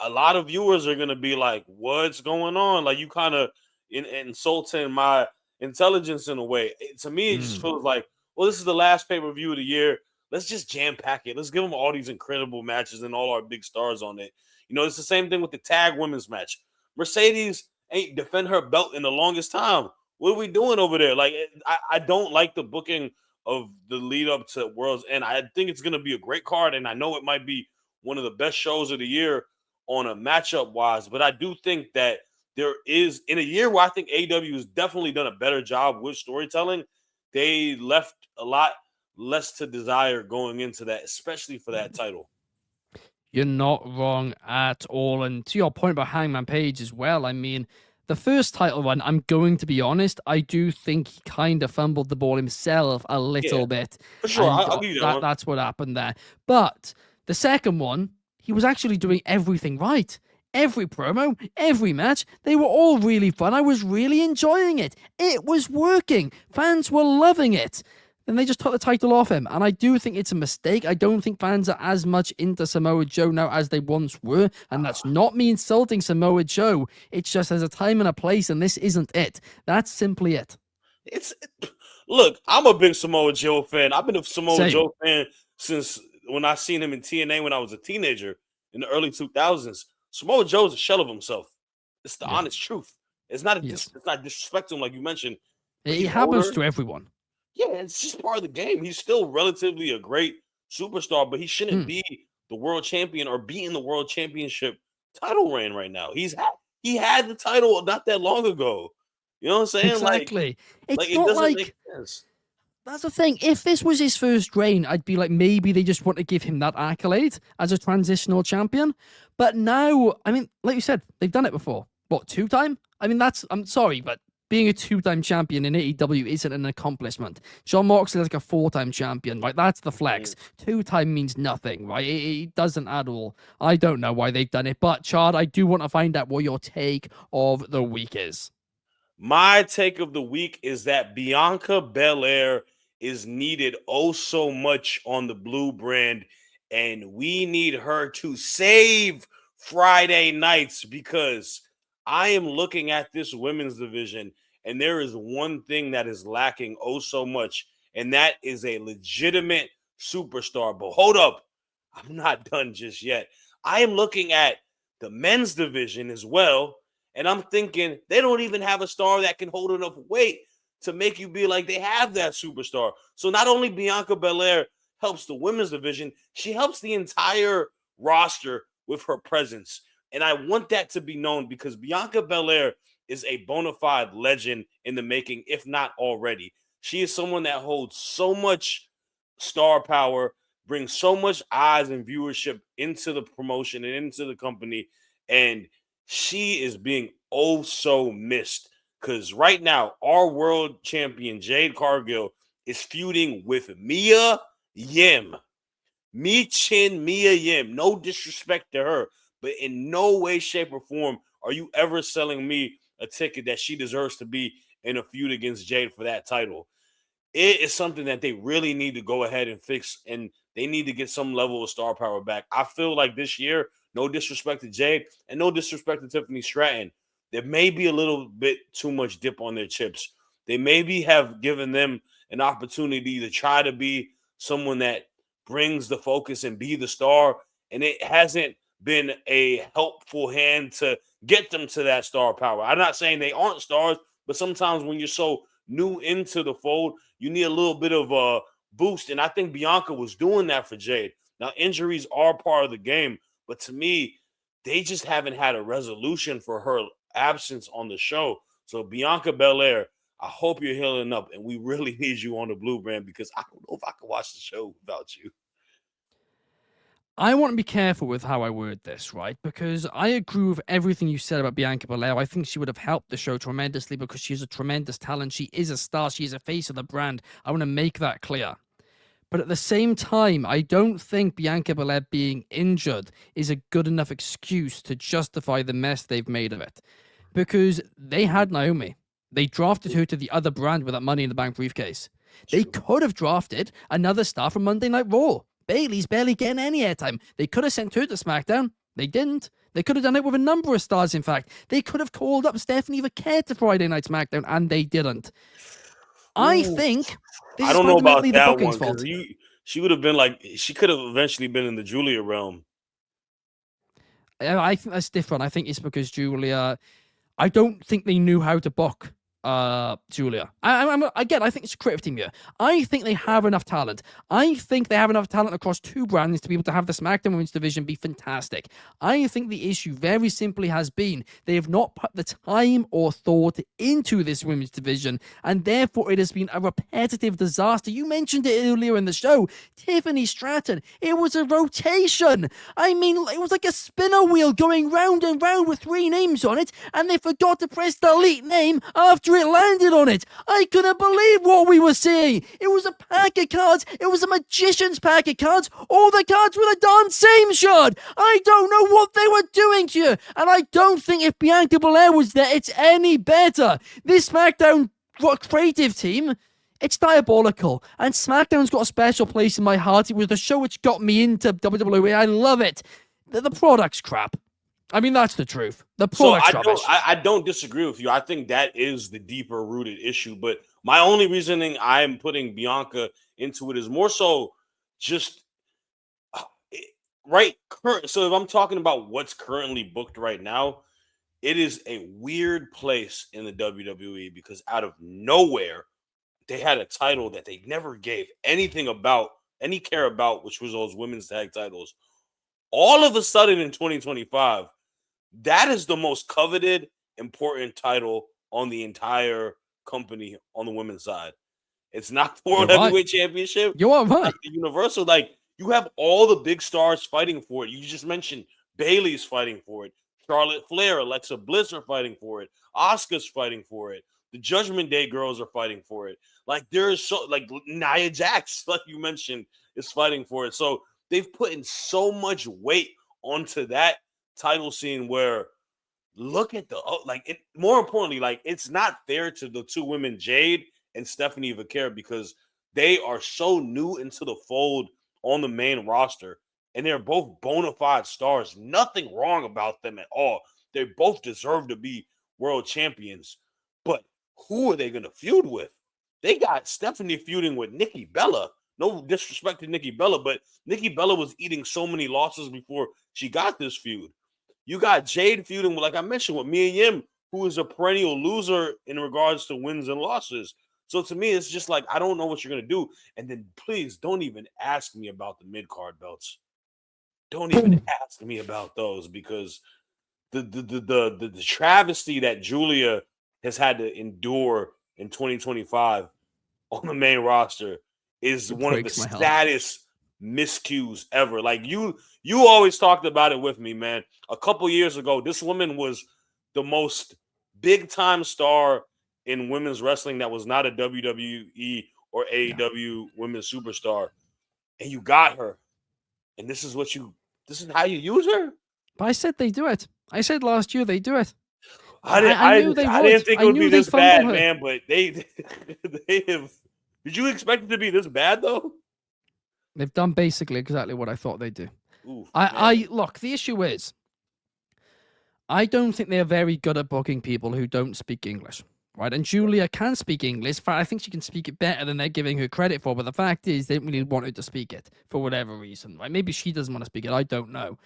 a lot of viewers are going to be like, what's going on? Like, you kind of insulting my intelligence in a way. To me, it just feels like, well, this is the last pay-per-view of the year. Let's just jam-pack it. Let's give them all these incredible matches and all our big stars on it. It's the same thing with the tag women's match. Mercedes ain't defend her belt in the longest time. What are we doing over there? Like, I don't like the booking of the lead up to World's End. I think it's going to be a great card, and I know it might be one of the best shows of the year on a matchup-wise, but I do think that there is, in a year where I think AEW has definitely done a better job with storytelling, they left a lot less to desire going into that, especially for that title. You're not wrong at all. And to your point about Hangman Page as well, I mean, the first title run, I'm going to be honest, I do think he kind of fumbled the ball himself a little bit. For sure, I'll give you that. That's what happened there. But the second one, he was actually doing everything right. Every promo, every match, they were all really fun. I was really enjoying it. It was working. Fans were loving it. Then they just took the title off him. And I do think it's a mistake. I don't think fans are as much into Samoa Joe now as they once were. And that's not me insulting Samoa Joe. It's just there's a time and a place, and this isn't it. That's simply it. Look, I'm a big Samoa Joe fan. I've been a Samoa Joe fan since when I seen him in TNA when I was a teenager in the early 2000s. Samoa Joe's a shell of himself. It's the honest truth. It's not it's not disrespecting him like you mentioned. It happens to everyone. Yeah, it's just part of the game. He's still relatively a great superstar, but he shouldn't be the world champion or be in the world championship title reign right now. He had the title not that long ago. You know what I'm saying? Exactly. It's not it doesn't like make sense. That's the thing. If this was his first reign, I'd be like, maybe they just want to give him that accolade as a transitional champion. But now, I mean, like you said, they've done it before. What, 2-time? I mean, I'm sorry, but being a 2-time champion in AEW isn't an accomplishment. John Moxley's like a 4-time champion, right? That's the flex. 2-time means nothing, right? It doesn't at all. I don't know why they've done it. But, Chad, I do want to find out what your take of the week is. My take of the week is that Bianca Belair is needed oh so much on the Blue brand, and we need her to save Friday nights, because I am looking at this women's division, and there is one thing that is lacking oh so much, and that is a legitimate superstar. But hold up, I'm not done just yet. I am looking at the men's division as well, And I'm thinking they don't even have a star that can hold enough weight to make you be like they have that superstar. So not only Bianca Belair helps the women's division, she helps the entire roster with her presence. And I want that to be known because Bianca Belair is a bona fide legend in the making, if not already. She is someone that holds so much star power, brings so much eyes and viewership into the promotion and into the company. And she is being oh so missed because right now, our world champion, Jade Cargill, is feuding with Mia Yim. Mia Yim. No disrespect to her, but in no way, shape, or form are you ever selling me a ticket that she deserves to be in a feud against Jade for that title. It is something that they really need to go ahead and fix, and they need to get some level of star power back. I feel like this year, no disrespect to Jade and no disrespect to Tiffany Stratton, there may be a little bit too much dip on their chips. They maybe have given them an opportunity to try to be someone that brings the focus and be the star, and it hasn't been a helpful hand to get them to that star power. I'm not saying they aren't stars, but sometimes when you're so new into the fold, you need a little bit of a boost. And I think Bianca was doing that for Jade. Now, injuries are part of the game, but to me, they just haven't had a resolution for her absence on the show. So, Bianca Belair, I hope you're healing up, and we really need you on the Blue Brand because I don't know if I can watch the show without you. I want to be careful with how I word this, right? Because I agree with everything you said about Bianca Belair. I think she would have helped the show tremendously because she's a tremendous talent. She is a star. She is a face of the brand. I want to make that clear. But at the same time, I don't think Bianca Belair being injured is a good enough excuse to justify the mess they've made of it. Because they had Naomi. They drafted her to the other brand with that Money in the Bank briefcase. They could have drafted another star from Monday Night Raw. Bayley's barely getting any airtime. They could have sent her to SmackDown. They didn't. They could have done it with a number of stars, in fact. They could have called up Stephanie Vaquer to Friday Night SmackDown, and they didn't. I think this I is don't know about fundamentally the that booking's one fault. because she would have been like she could have eventually been in the Julia realm. I think that's different. I think it's because Julia. I don't think they knew how to book Julia. Again, I think it's a creative team here. I think they have enough talent. I think they have enough talent across two brands to be able to have the SmackDown Women's division be fantastic. I think the issue very simply has been they have not put the time or thought into this women's division, and therefore it has been a repetitive disaster. You mentioned it earlier in the show. Tiffany Stratton, it was a rotation. I mean, it was like a spinner wheel going round and round with three names on it, and they forgot to press delete name after it landed on it. I couldn't believe what we were seeing. It was a pack of cards. It was a magician's pack of cards. All the cards were the darn same, Shad. I don't know what they were doing here. And I don't think if Bianca Belair was there, it's any better. This SmackDown creative team, it's diabolical. And SmackDown's got a special place in my heart. It was the show which got me into WWE. I love it. The product's crap. I mean, that's the truth. The product's rubbish. I don't disagree with you. I think that is the deeper rooted issue. But my only reasoning I'm putting Bianca into it is more so just right. So if I'm talking about what's currently booked right now, it is a weird place in the WWE because out of nowhere, they had a title that they never gave anything about, any care about, which was those women's tag titles. All of a sudden in 2025, that is the most coveted, important title on the entire company on the women's side. It's not the World Heavyweight Championship. You are right. The Universal. Like, you have all the big stars fighting for it. You just mentioned Bayley's fighting for it. Charlotte Flair, Alexa Bliss are fighting for it. Asuka's fighting for it. The Judgment Day girls are fighting for it. Like, there's so, like, Nia Jax, like you mentioned, is fighting for it. So they've put in so much weight onto that title scene where look at more importantly, like, it's not fair to the two women, Jade and Stephanie Vaquer, because they are so new into the fold on the main roster and they're both bona fide stars. Nothing wrong about them at all. They both deserve to be world champions, but who are they going to feud with? They got Stephanie feuding with Nikki Bella. No disrespect to Nikki Bella, but Nikki Bella was eating so many losses before she got this feud. You got Jade feuding, like I mentioned, with Mia Yim, who is a perennial loser in regards to wins and losses. So to me, it's just like, I don't know what you're going to do. And then please don't even ask me about the mid-card belts. Don't even ask me about those, because the travesty that Julia has had to endure in 2025 on the main roster is one of the saddest miscues ever. Like you always talked about it with me, man. A couple years ago, this woman was the most big time star in women's wrestling that was not a WWE or AEW women's superstar, and you got her, and this is how you use her. But I said they do it. I said last year they do it. I knew they would. I didn't think it would be this bad, man. But they have. Did you expect it to be this bad though? They've done basically exactly what I thought they'd do. Oof, I look. The issue is, I don't think they're very good at booking people who don't speak English. Right, and Julia can speak English. In fact, I think she can speak it better than they're giving her credit for. But the fact is, they don't really want her to speak it for whatever reason. Right? Maybe she doesn't want to speak it. I don't know.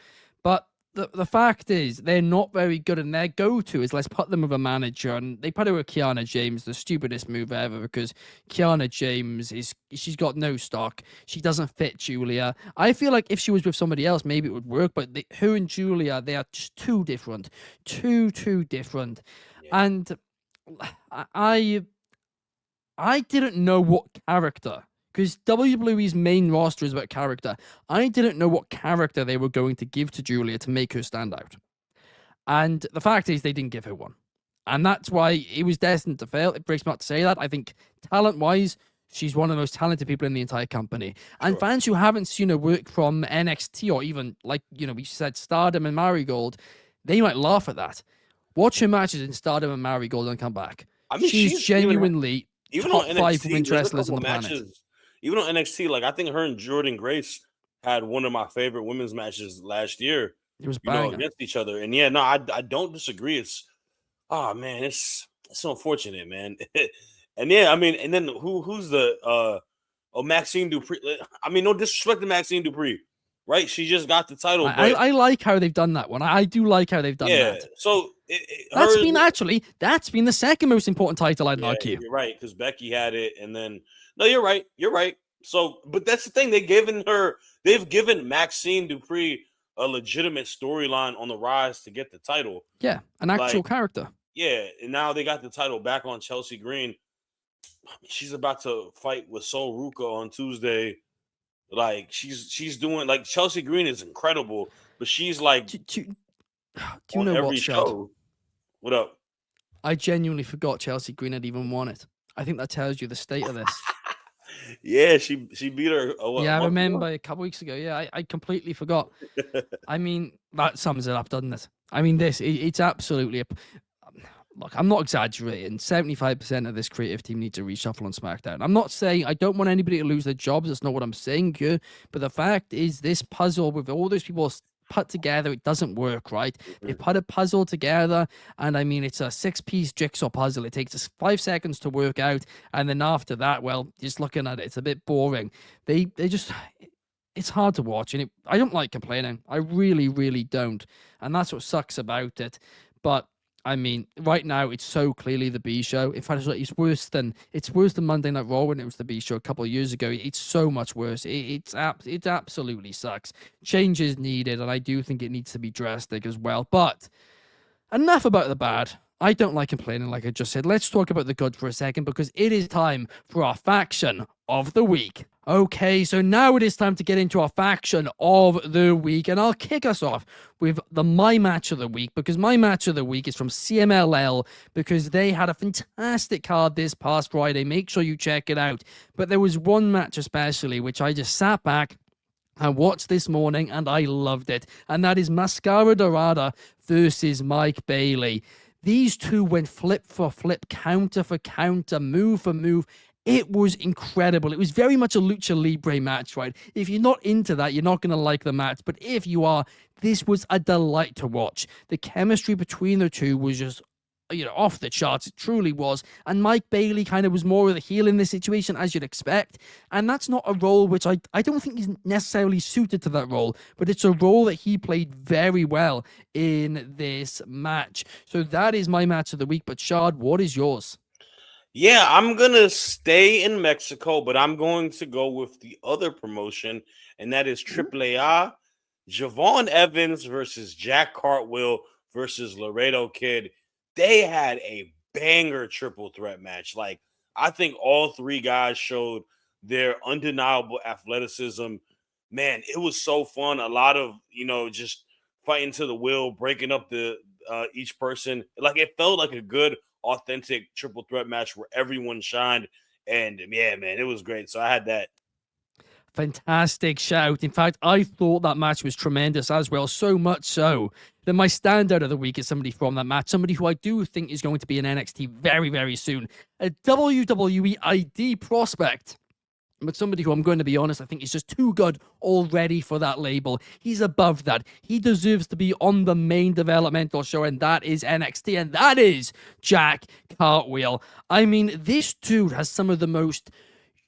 But the fact is, they're not very good, and their go-to is let's put them with a manager, and they put her with Kiana James, the stupidest move ever, because Kiana James she's got no stock. She doesn't fit Julia. I feel like if she was with somebody else, maybe it would work, but her and Julia, they are just too different. Too different. Yeah. And I didn't know what character, because WWE's main roster is about character. I didn't know what character they were going to give to Julia to make her stand out. And the fact is, they didn't give her one. And that's why it was destined to fail. It breaks my heart to say that. I think talent-wise, she's one of the most talented people in the entire company. And fans who haven't seen her work from NXT, or even, like, we said, Stardom and Marigold, they might laugh at that. Watch her matches in Stardom and Marigold and come back. I mean, she's genuinely even top on 5 women's wrestlers on the planet. Even on NXT, like I think her and Jordan Grace had one of my favorite women's matches last year. It was banging against each other, and yeah, no, I don't disagree. It's it's unfortunate, man. And yeah, I mean, and then who's the Maxine Dupree? I mean, no disrespect to Maxine Dupree, right? She just got the title. I like how they've done that one. I do like how they've done that. So that's been the second most important title, I'd argue. You're right, because Becky had it, and then no, you're right. So, but that's the thing. They've given Maxine Dupree a legitimate storyline on the rise to get the title. Yeah, an actual character. Yeah, and now they got the title back on Chelsea Green. She's about to fight with Sol Ruka on Tuesday. Like she's doing, like, Chelsea Green is incredible, but she's like, do you know what, Shad? What up? I genuinely forgot Chelsea Green had even won it. I think that tells you the state of this. Yeah, she beat her. I remember a couple weeks ago. Yeah, I completely forgot. I mean, that sums it up, doesn't it? I mean, it's absolutely look, I'm not exaggerating. 75% of this creative team needs to reshuffle on SmackDown. I'm not saying I don't want anybody to lose their jobs. That's not what I'm saying here. But the fact is, this puzzle with all those people put together, it doesn't work, right? They put a puzzle together, and I mean, it's a 6-piece jigsaw puzzle. It takes us 5 seconds to work out, and then after that, well, just looking at it, it's a bit boring. They just, it's hard to watch, and I don't like complaining. I really don't, and that's what sucks about it. But I mean, right now it's so clearly the B show. In fact, it's worse than Monday Night Raw when it was the B show a couple of years ago. It's so much worse. It absolutely sucks. Change is needed, and I do think it needs to be drastic as well. But enough about the bad. I don't like complaining, like I just said. Let's talk about the good for a second, because it is time for our faction of the week. Okay, so now it is time to get into our faction of the week, and I'll kick us off with my match of the week, because my match of the week is from CMLL, because they had a fantastic card this past Friday. Make sure you check it out. But there was one match especially, which I just sat back and watched this morning, and I loved it, and that is Mascara Dorada versus Mike Bailey. These two went flip for flip, counter for counter, move for move. It was incredible. It was very much a Lucha Libre match, right? If you're not into that, you're not going to like the match. But if you are, this was a delight to watch. The chemistry between the two was just off the charts. It truly was. And Mike Bailey kind of was more of the heel in this situation, as you'd expect. And that's not a role which I don't think is necessarily suited to that role, but it's a role that he played very well in this match. So that is my match of the week. But Shad, what is yours? Yeah, I'm gonna stay in Mexico, but I'm going to go with the other promotion, and that is AAA. Javon Evans versus Jack Cartwheel versus Laredo Kid. They had a banger triple threat match. Like, I think all three guys showed their undeniable athleticism. Man, it was so fun. A lot of, just fighting to the will, breaking up the each person. Like, it felt like a good, authentic triple threat match where everyone shined. And yeah, man, it was great. So I had that. Fantastic shout. In fact, I thought that match was tremendous as well, so much so that my standout of the week is somebody from that match, somebody who I do think is going to be in NXT very, very soon. A WWE ID prospect, but somebody who, I'm going to be honest, I think is just too good already for that label. He's above that. He deserves to be on the main developmental show, and that is NXT, and that is Jack Cartwheel. I mean, this dude has some of the most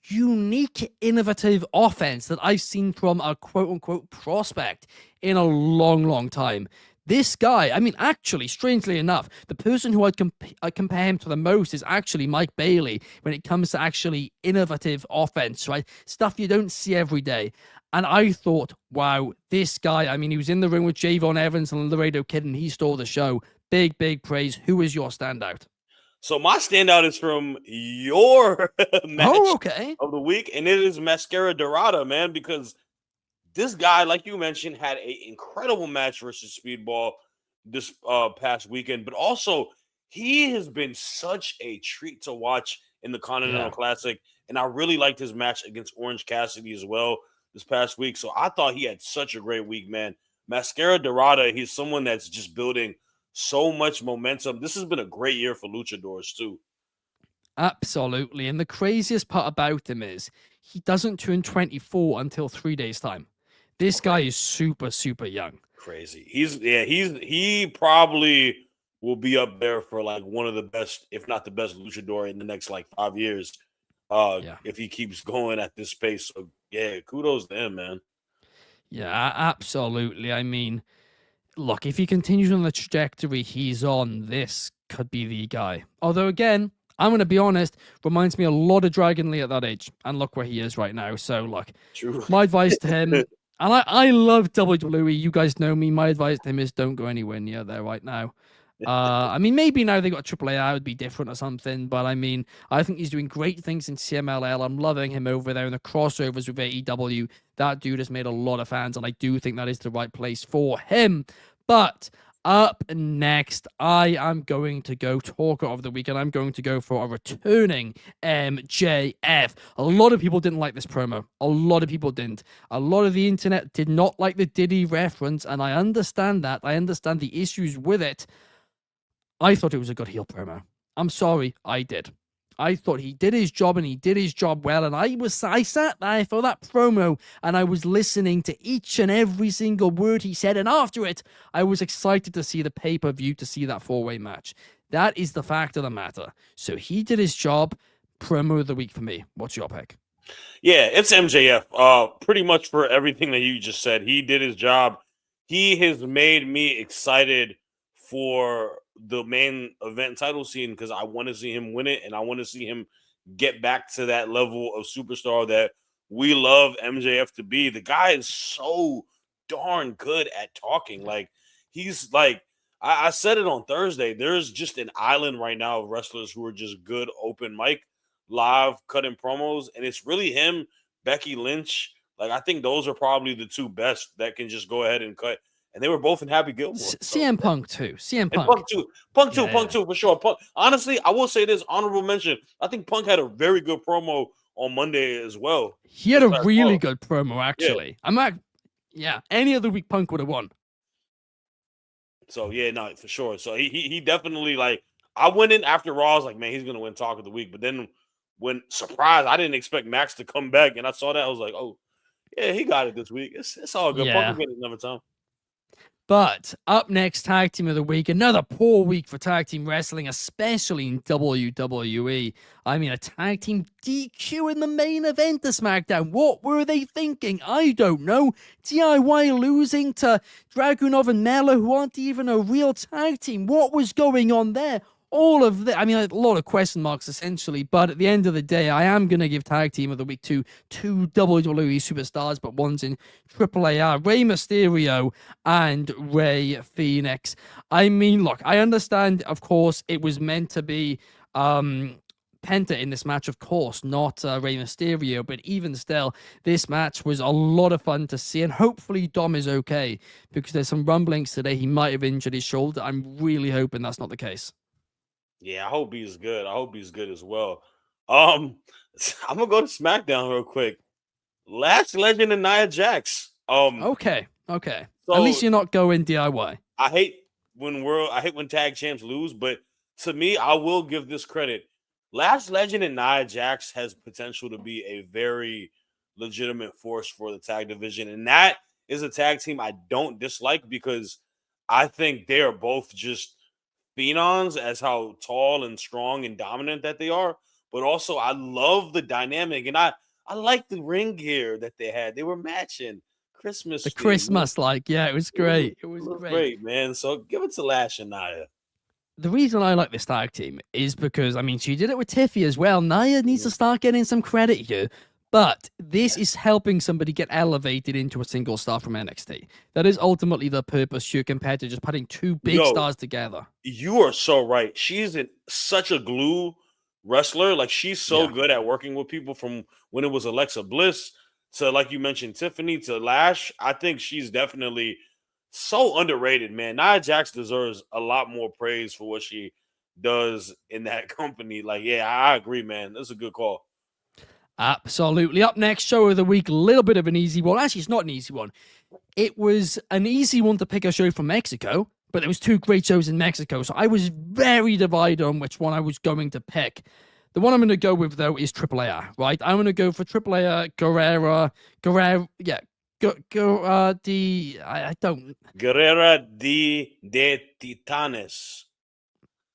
unique, innovative offense that I've seen from a quote-unquote prospect in a long, long time. This guy, I mean, actually, strangely enough, the person who I'd compare him to the most is actually Mike Bailey when it comes to actually innovative offense, right? Stuff you don't see every day. And I thought, wow, this guy, I mean, he was in the ring with Javon Evans and Laredo Kid, and he stole the show. Big, big praise. Who is your standout? So my standout is from your match Okay. of the week, and it is Mascara Dorada, man, because this guy, like you mentioned, had an incredible match versus Speedball this past weekend, but also he has been such a treat to watch in the Continental Classic, and I really liked his match against Orange Cassidy as well this past week. So I thought he had such a great week, man. Mascara Dorada, he's someone that's just building so much momentum. This has been a great year for luchadors too. Absolutely. And the craziest part about him is he doesn't turn 24 until 3 days' time. This guy is super, super young. Crazy. He probably will be up there for like one of the best, if not the best luchador in the next like 5 years. If he keeps going at this pace. So yeah, kudos to him, man. Yeah, absolutely. I mean, look, if he continues on the trajectory he's on, this could be the guy. Although, again, I'm going to be honest, reminds me a lot of Dragon Lee at that age. And look where he is right now. So, look, True. My advice to him, and I love WWE. You guys know me. My advice to him is don't go anywhere near there right now. I mean, maybe now they got AAA, that would be different or something. But I mean, I think he's doing great things in CMLL. I'm loving him over there in the crossovers with AEW. That dude has made a lot of fans, and I do think that is the right place for him. But up next, I am going to go talker of the week, and I'm going to go for a returning MJF. A lot of people didn't like this promo. A lot of people didn't. A lot of the internet did not like the Diddy reference, and I understand that. I understand the issues with it. I thought it was a good heel promo. I'm sorry, I did. I thought he did his job, and he did his job well. And I sat there for that promo, and I was listening to each and every single word he said. And after it, I was excited to see the pay-per-view, to see that four-way match. That is the fact of the matter. So he did his job. Promo of the week for me. What's your pick? Yeah, it's MJF. Pretty much for everything that you just said. He did his job. He has made me excited for the main event title scene because I want to see him win it, and I want to see him get back to that level of superstar that we love MJF to be. The guy is so darn good at talking. Like, he's like, I said it on Thursday, there's just an island right now of wrestlers who are just good open mic, live cutting promos, and it's really him, Becky Lynch. Like, I think those are probably the two best that can just go ahead and cut. And they were both in Happy Gilmore. CM Punk too. CM Punk. Punk too, for sure. Punk. Honestly, I will say this, honorable mention. I think Punk had a very good promo on Monday as well. He had a really good promo, actually. Yeah. Any other week, Punk would have won. So yeah, no, for sure. So he definitely, like, I went in after Raw. I was like, man, he's gonna win Talk of the Week. But then when surprised, I didn't expect Max to come back, and I saw that, I was like, oh yeah, he got it this week. It's all good. Yeah. Punk will get it another time. But up next, Tag Team of the Week. Another poor week for tag team wrestling, especially in WWE. I mean, a tag team DQ in the main event of SmackDown. What were they thinking? I don't know. DIY losing to Dragunov and Mello, who aren't even a real tag team. What was going on there? All of that, I mean, a lot of question marks essentially, but at the end of the day, I am going to give Tag Team of the Week to two WWE superstars, but one's in AAA, Rey Mysterio and Rey Phoenix. I mean, look, I understand, of course, it was meant to be Penta in this match, of course, not Rey Mysterio, but even still, this match was a lot of fun to see, and hopefully Dom is okay, because there's some rumblings today he might have injured his shoulder. I'm really hoping that's not the case. Yeah, I hope he's good. I hope he's good as well. I'm gonna go to SmackDown real quick. Last Legend and Nia Jax. Okay. At least So you're not going DIY. I hate when tag champs lose, but to me, I will give this credit. Last Legend and Nia Jax has potential to be a very legitimate force for the tag division, and that is a tag team I don't dislike because I think they are both just phenoms as how tall and strong and dominant that they are. But also, I love the dynamic, and I like the ring gear that they had. They were matching Christmas. The theme. Christmas, it was great. It was great, man. So give it to Lash and Nia. The reason I like this tag team is because, I mean, she did it with Tiffy as well. Nia needs to start getting some credit here. But this is helping somebody get elevated into a single star from NXT. That is ultimately the purpose here compared to just putting two big stars together. You are so right. She's such a glue wrestler. Like, she's so good at working with people, from when it was Alexa Bliss to, like you mentioned, Tiffany to Lash. I think she's definitely so underrated, man. Nia Jax deserves a lot more praise for what she does in that company. Like, yeah, I agree, man. That's a good call. Absolutely. Up next, show of the week, a little bit of an easy one. Actually, it's not an easy one. It was an easy one to pick a show from Mexico, but there was two great shows in Mexico, so I was very divided on which one I was going to pick. The one I'm going to go with, though, is AAA, right? I'm going to go for AAA Guerrera, Guerrera de Titanes.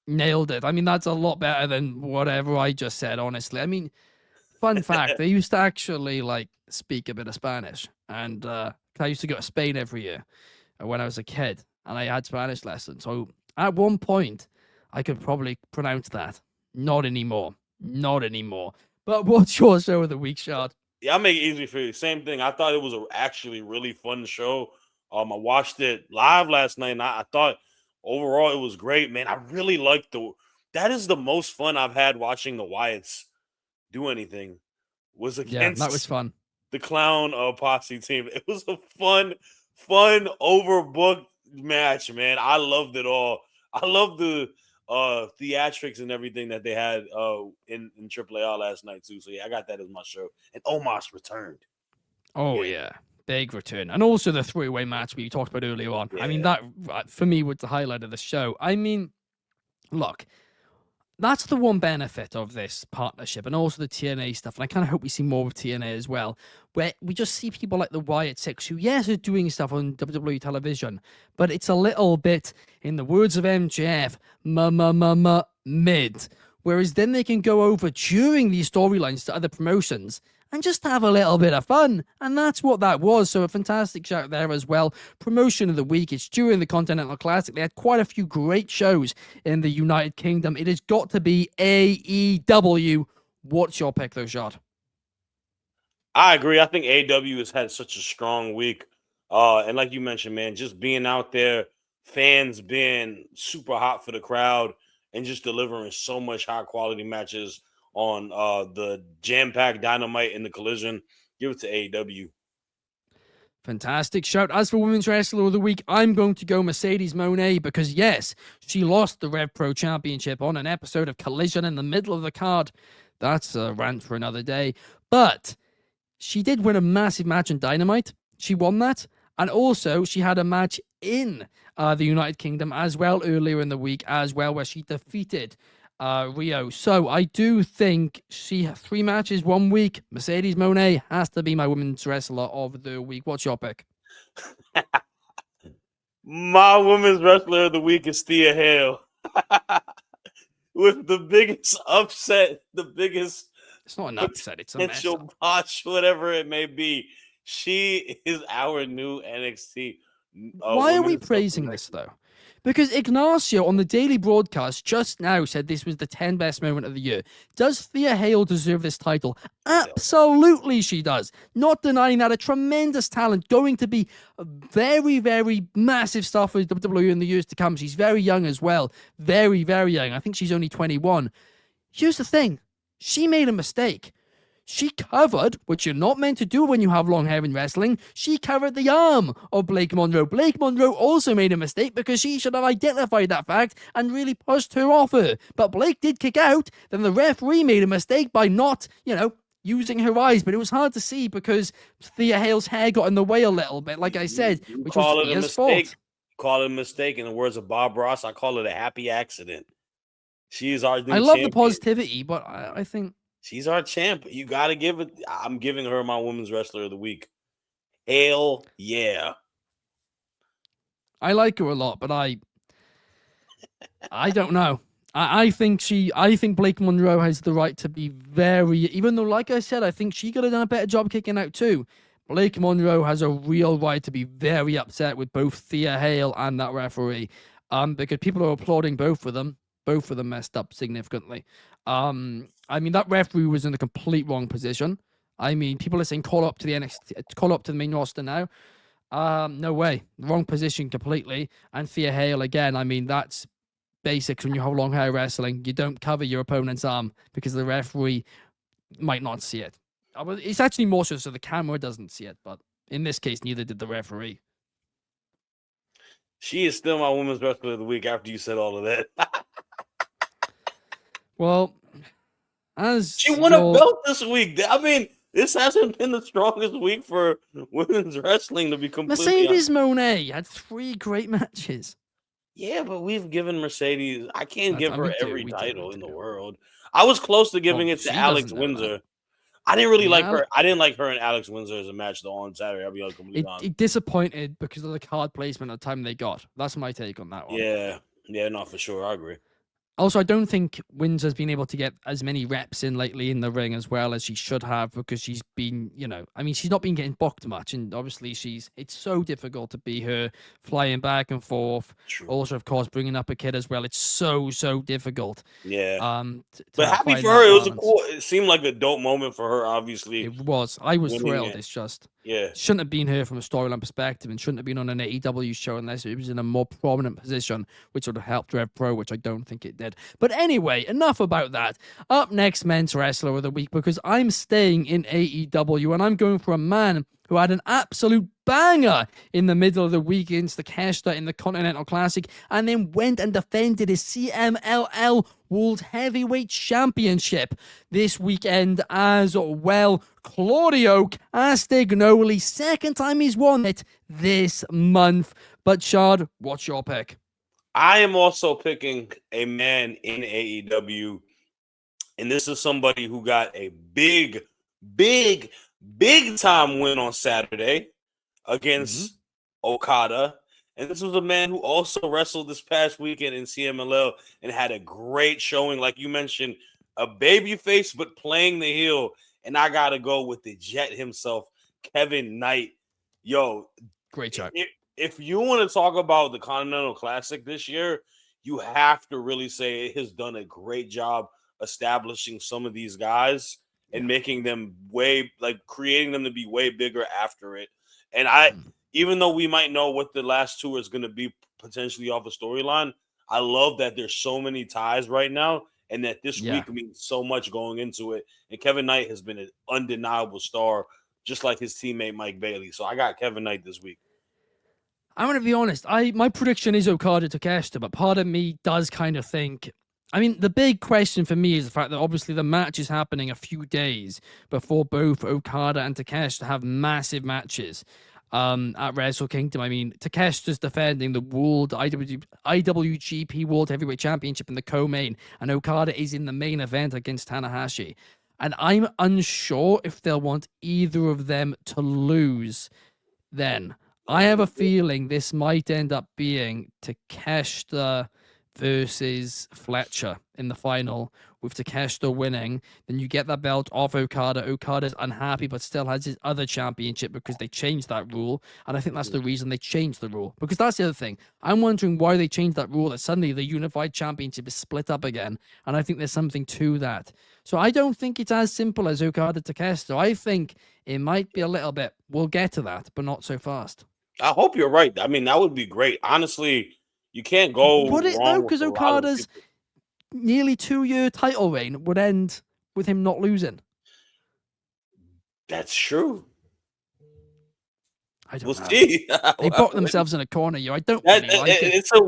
Nailed it. I mean, that's a lot better than whatever I just said, honestly. I mean, fun fact, I used to actually speak a bit of Spanish, and I used to go to Spain every year when I was a kid, and I had Spanish lessons. So at one point, I could probably pronounce that. Not anymore. But what's your show of the week, Shad? Yeah, I'll make it easy for you. Same thing. I thought it was actually really fun show. I watched it live last night, and I thought overall it was great, man. I really liked that is the most fun I've had watching the Wyatts do anything. Was against that was fun. The Clown Posse team. It was a fun, overbooked match, man. I loved it all. I love the theatrics and everything that they had in AAA last night too. So yeah, I got that as my show. And Omos returned. Oh yeah. Big return. And also the three-way match we talked about earlier on. Yeah. I mean, that for me was the highlight of the show. I mean, look, that's the one benefit of this partnership, and also the TNA stuff. And I kind of hope we see more of TNA as well, where we just see people like the Wyatt Six, who, yes, are doing stuff on WWE television, but it's a little bit, in the words of MJF, mid. Whereas then they can go over during these storylines to other promotions and just have a little bit of fun. And that's what that was. So a fantastic shout there as well. Promotion of the week. It's during the Continental Classic. They had quite a few great shows in the United Kingdom. It has got to be AEW. What's your pick, though, Shad? I agree. I think AEW has had such a strong week. And like you mentioned, man, just being out there, fans being super hot for the crowd, and just delivering so much high-quality matches on the jam-packed Dynamite and the Collision. Give it to AEW. Fantastic shout. As for Women's Wrestler of the Week, I'm going to go Mercedes Moné because, yes, she lost the Rev Pro Championship on an episode of Collision in the middle of the card. That's a rant for another day. But she did win a massive match in Dynamite. She won that. And also, she had a match in the United Kingdom as well earlier in the week as well, where she defeated Rio. So I do think she has 3 matches 1 week. Mercedes Moné has to be my Women's Wrestler of the Week. What's your pick? My women's wrestler of the week is Thea Hale. With the biggest upset, the biggest It's not an upset. It's a mess potential up. botch, whatever it may be. She is our new NXT Why are we women's praising this, though? Because Ignacio on the daily broadcast just now said this was the 10 best moment of the year. Does Thea Hale deserve this title? Absolutely she does. Not denying that a tremendous talent, going to be a very, very massive star for WWE in the years to come. She's very young as well. Very, very young. I think she's only 21. Here's the thing. She made a mistake. She covered, which you're not meant to do when you have long hair in wrestling, she covered the arm of Blake Monroe. Blake Monroe also made a mistake because she should have identified that fact and really pushed her off her. But Blake did kick out. Then the referee made a mistake by not, using her eyes. But it was hard to see because Thea Hale's hair got in the way a little bit, like I said, which was Thea's fault. Call it a mistake. In the words of Bob Ross, I call it a happy accident. She is our new I love champion. the positivity, but I think... She's our champ. You got to give it. I'm giving her my women's wrestler of the week. Hell yeah. I like her a lot, but I don't know. I think Blake Monroe has the right to be very, even though, like I said, I think she could have done a better job kicking out too. Blake Monroe has a real right to be very upset with both Thea Hale and that referee. Because people are applauding both of them. Both of them messed up significantly. I mean, that referee was in the complete wrong position. I mean, people are saying call up to the NXT, call up to the main roster now. No way. Wrong position completely. And Thea Hale, again, I mean, that's basics when you have long hair wrestling. You don't cover your opponent's arm because the referee might not see it. It's actually more so the camera doesn't see it, but in this case, neither did the referee. She is still my women's wrestler of the week after you said all of that. Well, as she won a belt this week. I mean, this hasn't been the strongest week for women's wrestling, to be completely Mercedes Moné had 3 great matches. Yeah, but we've given Mercedes. I can't give her every title in the world. I was close to giving it to Alex Windsor. I didn't really like her. I didn't like her and Alex Windsor as a match though on Saturday. I'll be completely honest. It disappointed because of the card placement at the time they got. That's my take on that one. Yeah, no, for sure. I agree. Also, I don't think Windsor's been able to get as many reps in lately in the ring as well as she should have because she's been, she's not been getting booked much. And obviously it's so difficult to be her flying back and forth. True. Also, of course, bringing up a kid as well. It's so difficult. Yeah. But happy for her. It seemed like a dope moment for her, obviously. It was. I was thrilled. It's just, shouldn't have been here from a storyline perspective and shouldn't have been on an AEW show unless it was in a more prominent position, which would have helped Rev Pro, which I don't think it did. But anyway, enough about that. Up next, men's wrestler of the week, because I'm staying in AEW and I'm going for a man who had an absolute banger in the middle of the week against the Takeshita in the Continental Classic and then went and defended his CMLL World Heavyweight Championship this weekend as well. Claudio Castagnoli, second time he's won it this month. But Shad, what's your pick? I am also picking a man in AEW, and this is somebody who got a big time win on Saturday against Okada. And this was a man who also wrestled this past weekend in CMLL and had a great showing. Like you mentioned, a babyface, but playing the heel. And I got to go with the Jet himself, Kevin Knight. Yo. Great job. If you want to talk about the Continental Classic this year, you have to really say it has done a great job establishing some of these guys and making them creating them to be way bigger after it. And even though we might know what the last two is going to be potentially off the storyline, I love that there's so many ties right now and that this week means so much going into it. And Kevin Knight has been an undeniable star, just like his teammate Mike Bailey. So I got Kevin Knight this week. I'm going to be honest. My prediction is Okada Takeshita, but part of me does kind of think... I mean, the big question for me is the fact that obviously the match is happening a few days before both Okada and Takeshita have massive matches at Wrestle Kingdom. I mean, Takeshita's defending the World IWGP World Heavyweight Championship in the co-main, and Okada is in the main event against Tanahashi. And I'm unsure if they'll want either of them to lose then. I have a feeling this might end up being Takeshita versus Fletcher in the final, with Takeshita winning. Then you get that belt off Okada. Okada's unhappy, but still has his other championship because they changed that rule. And I think that's the reason they changed the rule. Because that's the other thing. I'm wondering why they changed that rule, that suddenly the unified championship is split up again. And I think there's something to that. So I don't think it's as simple as Okada Takeshita. I think it might be a little bit. We'll get to that, but not so fast. I hope you're right. I mean, that would be great. Honestly, you can't go Would it though? wrong with Because a lot of Okada's people. nearly 2-year title reign would end with him not losing. That's true. I don't We'll know. see. They booked themselves in a corner, I don't really like it. It's a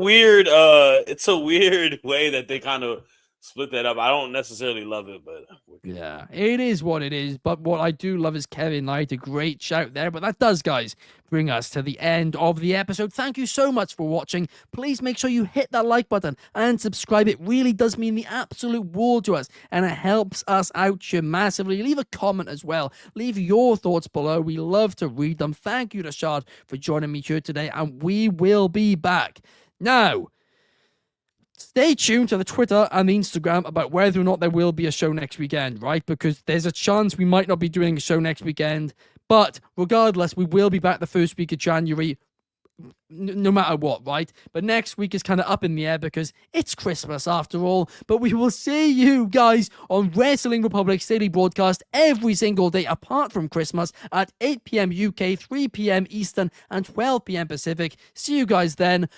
weird way that they kind of split that up. I don't necessarily love it, but Yeah, it is what it is. But what I do love is Kevin Knight, a great shout there. But that does, guys, bring us to the end of the episode. Thank you so much for watching. Please make sure you hit that like button and subscribe. It really does mean the absolute world to us, and it helps us out here massively. Leave a comment as well. Leave your thoughts below. We love to read them. Thank you to Shad for joining me here today, and we will be back. Now, stay tuned to the Twitter and the Instagram about whether or not there will be a show next weekend, right? Because there's a chance we might not be doing a show next weekend. But regardless, we will be back the first week of January, no matter what, right? But next week is kind of up in the air because it's Christmas after all. But we will see you guys on Wrestling Republic's daily broadcast every single day apart from Christmas at 8 p.m. UK, 3 p.m. Eastern, and 12 p.m. Pacific. See you guys then.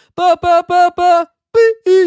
Peace.